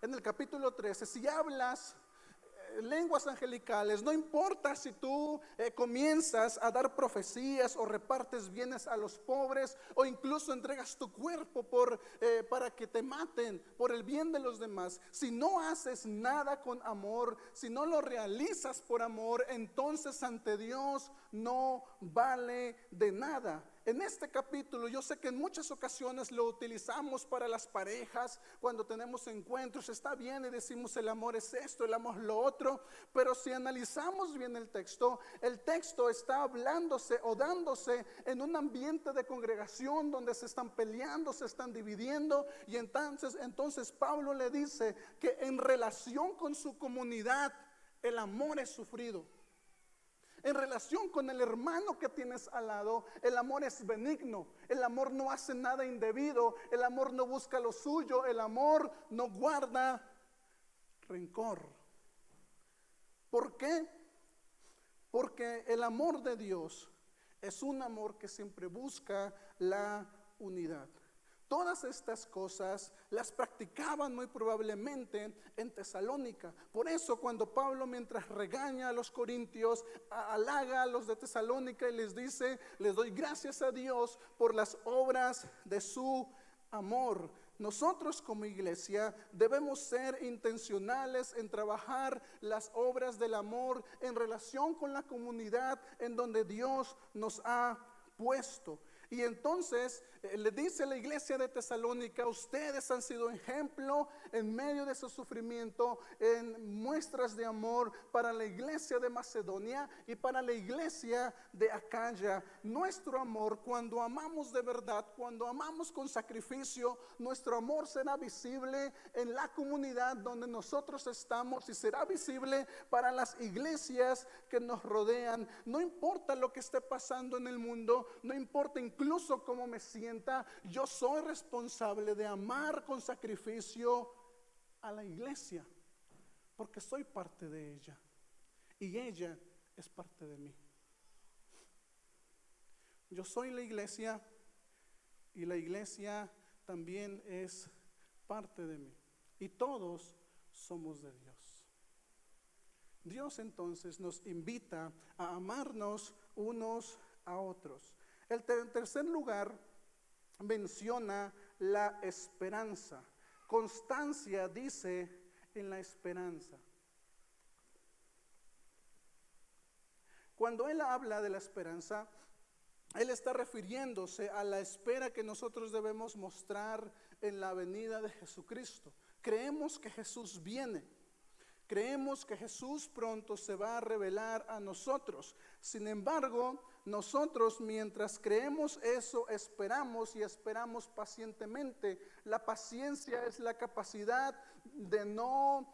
en el capítulo 13, si hablas lenguas angelicales, no importa si tú comienzas a dar profecías o repartes bienes a los pobres o incluso entregas tu cuerpo para que te maten por el bien de los demás. Si no haces nada con amor, si no lo realizas por amor, entonces ante Dios no vale de nada. En este capítulo yo sé que en muchas ocasiones lo utilizamos para las parejas, cuando tenemos encuentros, está bien y decimos el amor es esto, el amor es lo otro, pero si analizamos bien el texto está hablándose o dándose en un ambiente de congregación donde se están peleando, se están dividiendo, y entonces Pablo le dice que en relación con su comunidad el amor es sufrido. En relación con el hermano que tienes al lado, el amor es benigno, el amor no hace nada indebido, el amor no busca lo suyo, el amor no guarda rencor. ¿Por qué? Porque el amor de Dios es un amor que siempre busca la unidad. Todas estas cosas las practicaban muy probablemente en Tesalónica. Por eso cuando Pablo, mientras regaña a los corintios, halaga a los de Tesalónica y les dice, les doy gracias a Dios por las obras de su amor. Nosotros como iglesia debemos ser intencionales en trabajar las obras del amor en relación con la comunidad en donde Dios nos ha puesto. Y entonces le dice a la iglesia de Tesalónica, ustedes han sido ejemplo en medio de su sufrimiento, en muestras de amor para la iglesia de Macedonia y para la iglesia de Acaya. Nuestro amor, cuando amamos de verdad, cuando amamos con sacrificio, nuestro amor será visible en la comunidad donde nosotros estamos y será visible para las iglesias que nos rodean. No importa lo que esté pasando en el mundo, no importa incluso cómo me sienta, yo soy responsable de amar con sacrificio a la iglesia, porque soy parte de ella y ella es parte de mí. Yo soy la iglesia y la iglesia también es parte de mí, y todos somos de Dios. Dios entonces nos invita a amarnos unos a otros. En tercer lugar, menciona la esperanza. Constancia dice en la esperanza. Cuando él habla de la esperanza, él está refiriéndose a la espera que nosotros debemos mostrar en la venida de Jesucristo. Creemos que Jesús viene. Creemos que Jesús pronto se va a revelar a nosotros. Sin embargo, nosotros mientras creemos eso, esperamos y esperamos pacientemente. La paciencia es la capacidad de no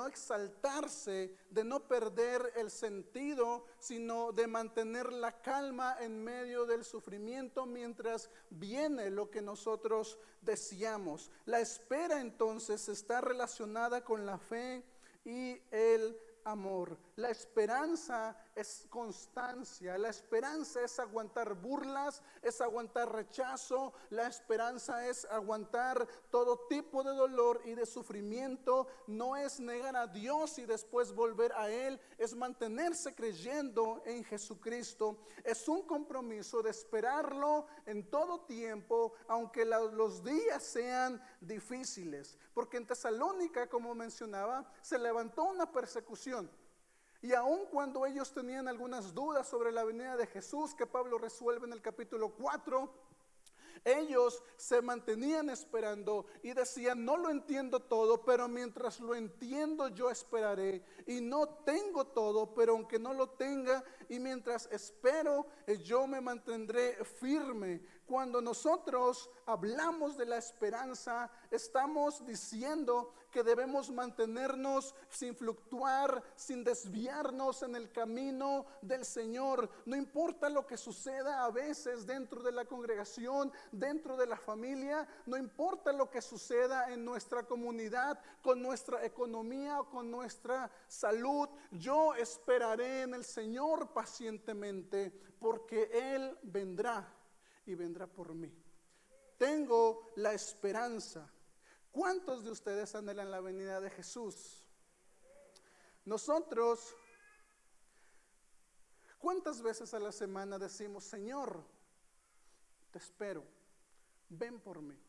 exaltarse, de no perder el sentido, sino de mantener la calma en medio del sufrimiento mientras viene lo que nosotros deseamos. La espera entonces está relacionada con la fe y el amor. La esperanza es constancia, la esperanza es aguantar burlas, es aguantar rechazo, la esperanza es aguantar todo tipo de dolor y de sufrimiento, no es negar a Dios y después volver a Él, es mantenerse creyendo en Jesucristo, es un compromiso de esperarlo en todo tiempo, aunque los días sean difíciles, porque en Tesalónica, como mencionaba, se levantó una persecución. Y aun cuando ellos tenían algunas dudas sobre la venida de Jesús, que Pablo resuelve en el capítulo 4, ellos se mantenían esperando y decían: no lo entiendo todo, pero mientras lo entiendo yo esperaré. Y no tengo todo, pero aunque no lo tenga, y mientras espero, yo me mantendré firme. Cuando nosotros hablamos de la esperanza, estamos diciendo que debemos mantenernos sin fluctuar, sin desviarnos en el camino del Señor. No importa lo que suceda a veces dentro de la congregación, dentro de la familia, no importa lo que suceda en nuestra comunidad, con nuestra economía o con nuestra salud, yo esperaré en el Señor pacientemente, porque Él vendrá y vendrá por mí. Tengo la esperanza. ¿Cuántos de ustedes anhelan la venida de Jesús? Nosotros, ¿cuántas veces a la semana decimos: Señor, te espero, ven por mí?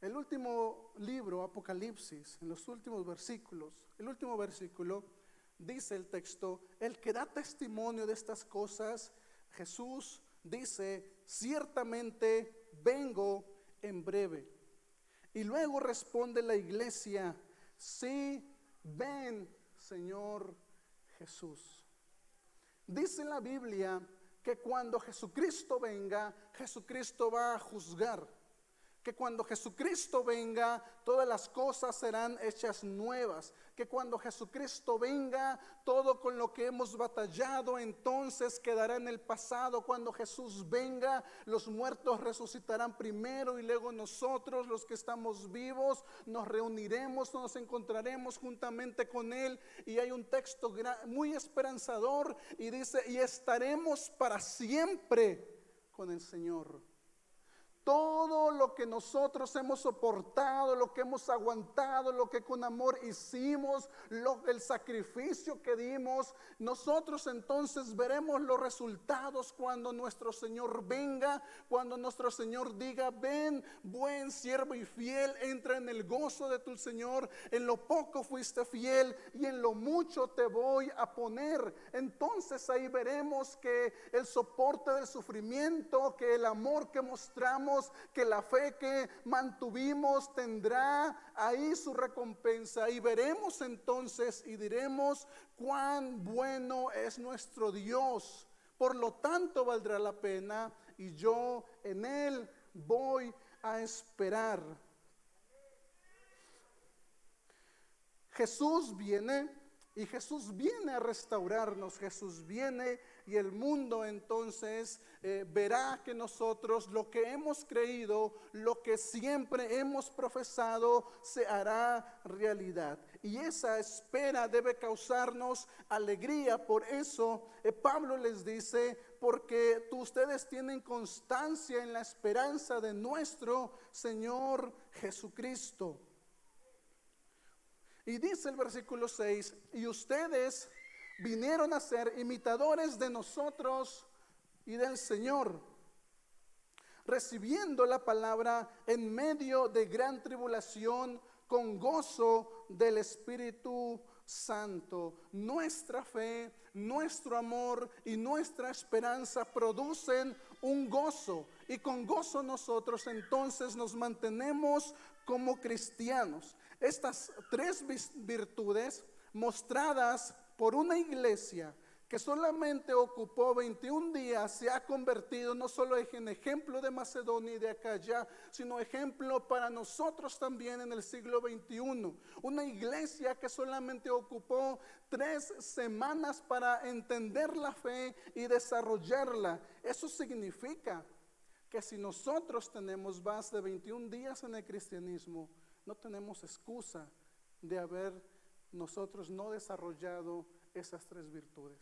El último libro, Apocalipsis, en los últimos versículos, el último versículo dice el texto: el que da testimonio de estas cosas, Jesús dice: ciertamente vengo en breve. Y luego responde la iglesia: sí, ven, Señor Jesús. Dice la Biblia que cuando Jesucristo venga, Jesucristo va a juzgar. Que cuando Jesucristo venga, todas las cosas serán hechas nuevas. Que cuando Jesucristo venga, todo con lo que hemos batallado entonces quedará en el pasado. Cuando Jesús venga, los muertos resucitarán primero y luego nosotros, los que estamos vivos, nos reuniremos, nos encontraremos juntamente con Él. Y hay un texto muy esperanzador y dice: y estaremos para siempre con el Señor. Todo lo que nosotros hemos soportado, lo que hemos aguantado, lo que con amor hicimos, el sacrificio que dimos, nosotros entonces veremos los resultados cuando nuestro Señor venga, cuando nuestro Señor diga: ven, buen siervo y fiel, entra en el gozo de tu Señor. En lo poco fuiste fiel y en lo mucho te voy a poner. Entonces ahí veremos que el soporte del sufrimiento, que el amor que mostramos, que la fe que mantuvimos tendrá ahí su recompensa. Y veremos entonces y diremos: cuán bueno es nuestro Dios. Por lo tanto valdrá la pena, y yo en Él voy a esperar. Jesús viene. Y Jesús viene a restaurarnos, Jesús viene y el mundo entonces verá que nosotros lo que hemos creído, lo que siempre hemos profesado, se hará realidad. Y esa espera debe causarnos alegría. Por eso Pablo les dice: porque ustedes tienen constancia en la esperanza de nuestro Señor Jesucristo. Y dice el versículo 6: y ustedes vinieron a ser imitadores de nosotros y del Señor, recibiendo la palabra en medio de gran tribulación, con gozo del Espíritu Santo. Nuestra fe, nuestro amor y nuestra esperanza producen un gozo, y con gozo nosotros entonces nos mantenemos como cristianos. Estas tres virtudes mostradas por una iglesia que solamente ocupó 21 días, se ha convertido no solo en ejemplo de Macedonia y de Acaya, sino ejemplo para nosotros también en el siglo XXI. Una iglesia que solamente ocupó 3 semanas para entender la fe y desarrollarla. Eso significa que si nosotros tenemos más de 21 días en el cristianismo, no tenemos excusa de haber nosotros no desarrollado esas 3 virtudes.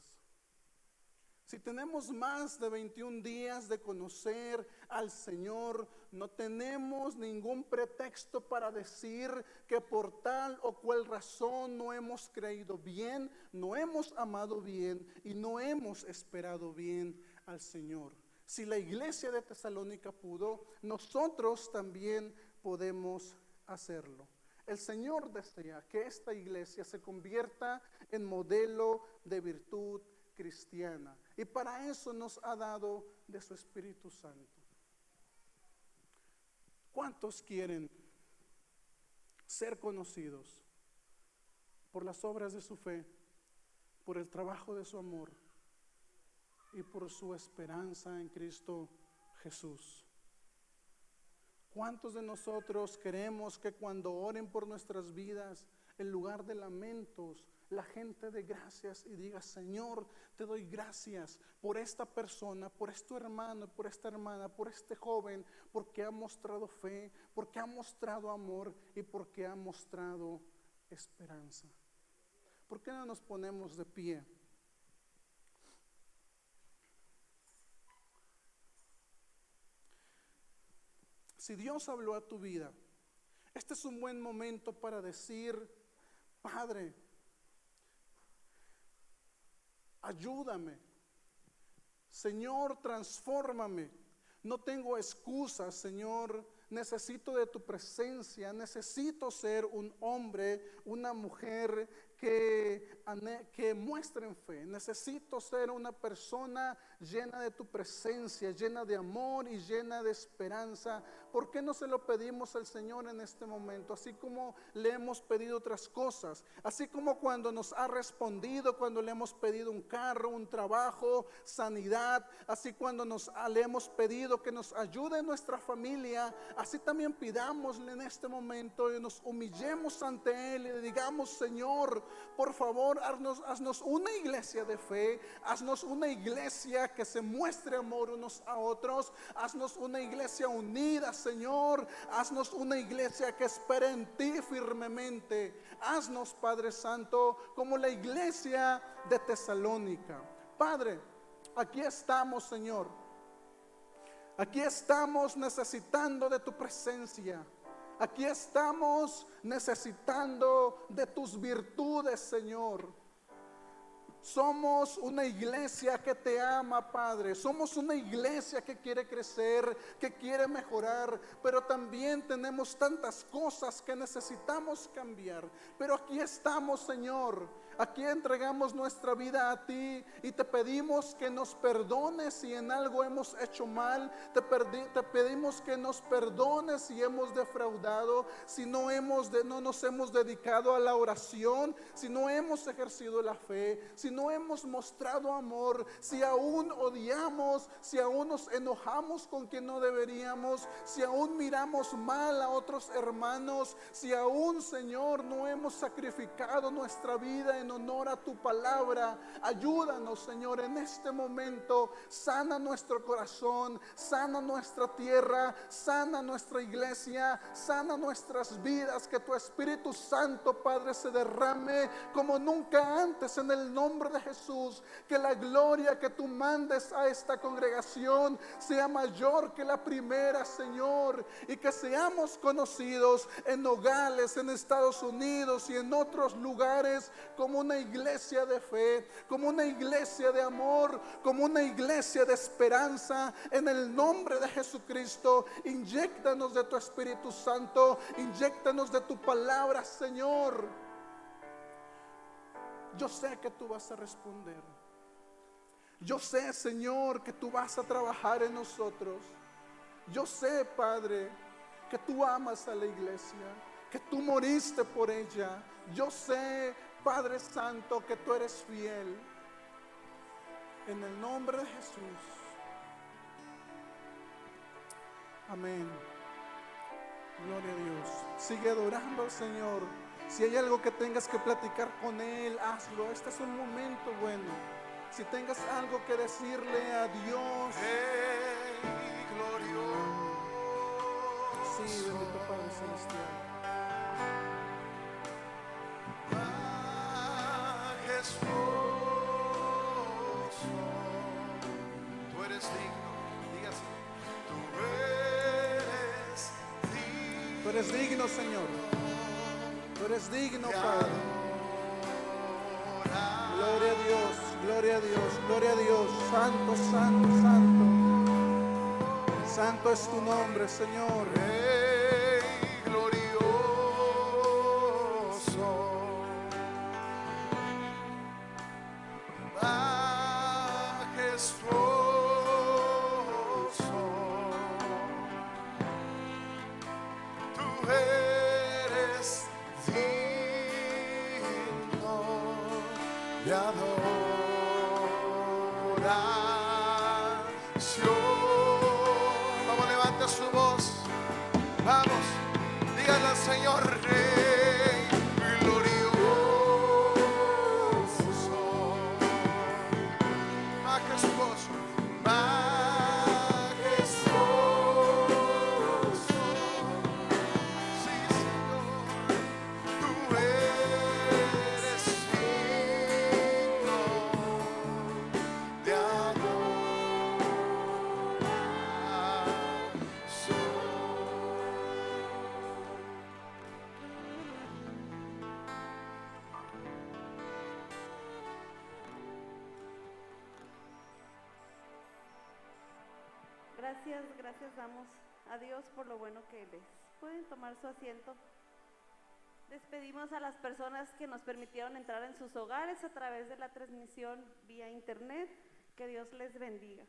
Si tenemos más de 21 días de conocer al Señor, no tenemos ningún pretexto para decir que por tal o cual razón no hemos creído bien, no hemos amado bien y no hemos esperado bien al Señor. Si la iglesia de Tesalónica pudo, nosotros también podemos hacerlo. El Señor desea que esta iglesia se convierta en modelo de virtud cristiana, y para eso nos ha dado de su Espíritu Santo. ¿Cuántos quieren ser conocidos por las obras de su fe, por el trabajo de su amor y por su esperanza en Cristo Jesús? ¿Cuántos de nosotros queremos que cuando oren por nuestras vidas, en lugar de lamentos, la gente dé gracias y diga: Señor, te doy gracias por esta persona, por este hermano, por esta hermana, por este joven, porque ha mostrado fe, porque ha mostrado amor y porque ha mostrado esperanza? ¿Por qué no nos ponemos de pie? Si Dios habló a tu vida, este es un buen momento para decir: Padre, ayúdame. Señor, transfórmame. No tengo excusas, Señor. Necesito de tu presencia. Necesito ser un hombre, una mujer que muestren fe. Necesito ser una persona llena de tu presencia, llena de amor y llena de esperanza. ¿Por qué no se lo pedimos al Señor en este momento? Así como le hemos pedido otras cosas, así como cuando nos ha respondido, cuando le hemos pedido un carro, un trabajo, sanidad, así cuando le hemos pedido que nos ayude en nuestra familia, así también pidámosle en este momento y nos humillemos ante Él y le digamos: Señor, por favor, haznos una iglesia de fe, haznos una iglesia que se muestre amor unos a otros, haznos una iglesia unida, Señor, haznos una iglesia que espere en ti firmemente. Haznos, Padre Santo, como la iglesia de Tesalónica. Padre, aquí estamos, Señor. Aquí estamos necesitando de tu presencia. Aquí estamos necesitando de tus virtudes, Señor. Somos una iglesia que te ama, Padre. Somos una iglesia que quiere crecer, que quiere mejorar, pero también tenemos tantas cosas que necesitamos cambiar. Pero aquí estamos, Señor. Aquí entregamos nuestra vida a ti y te pedimos que nos perdones si en algo hemos hecho mal. Te pedimos que nos perdones si hemos defraudado, si no nos hemos dedicado a la oración, si no hemos ejercido la fe, si no hemos mostrado amor, si aún odiamos, si aún nos enojamos con quien no deberíamos, si aún miramos mal a otros hermanos, si aún, Señor, no hemos sacrificado nuestra vida en honor a tu palabra. Ayúdanos, Señor, en este momento. Sana nuestro corazón, sana nuestra tierra, sana nuestra iglesia, sana nuestras vidas. Que tu Espíritu Santo, Padre, se derrame como nunca antes en el nombre de Jesús. Que la gloria que tú mandes a esta congregación sea mayor que la primera, Señor, y que seamos conocidos en Nogales, en Estados Unidos y en otros lugares como una iglesia de fe, como una iglesia de amor, como una iglesia de esperanza. En el nombre de Jesucristo, inyéctanos de tu Espíritu Santo, inyéctanos de tu palabra, Señor. Yo sé que tú vas a responder. Yo sé, Señor, que tú vas a trabajar en nosotros. Yo sé, Padre, que tú amas a la iglesia, que tú moriste por ella. Yo sé, Padre Santo, que tú eres fiel. En el nombre de Jesús. Amén. Gloria a Dios. Sigue adorando al Señor. Si hay algo que tengas que platicar con Él, hazlo. Este es un momento bueno. Si tengas algo que decirle a Dios. Glorioso. Sí, bendito Padre Celestial. Majestuoso. eres digno. Dígase. Tú eres digno, Señor. Tú eres digno, Padre. Gloria a Dios, gloria a Dios, gloria a Dios. Santo, santo, santo. Santo es tu nombre, Señor. Rey glorioso, majestuoso, tú eres digno de adoración. Vamos, levanta su voz. Vamos, dígale al Señor, Rey glorioso, majestuoso, majestuoso. Sí, Señor, tú eres digno de adoración. Gracias damos a Dios por lo bueno que Él es. Pueden tomar su asiento. Despedimos a las personas que nos permitieron entrar en sus hogares a través de la transmisión vía internet. Que Dios les bendiga.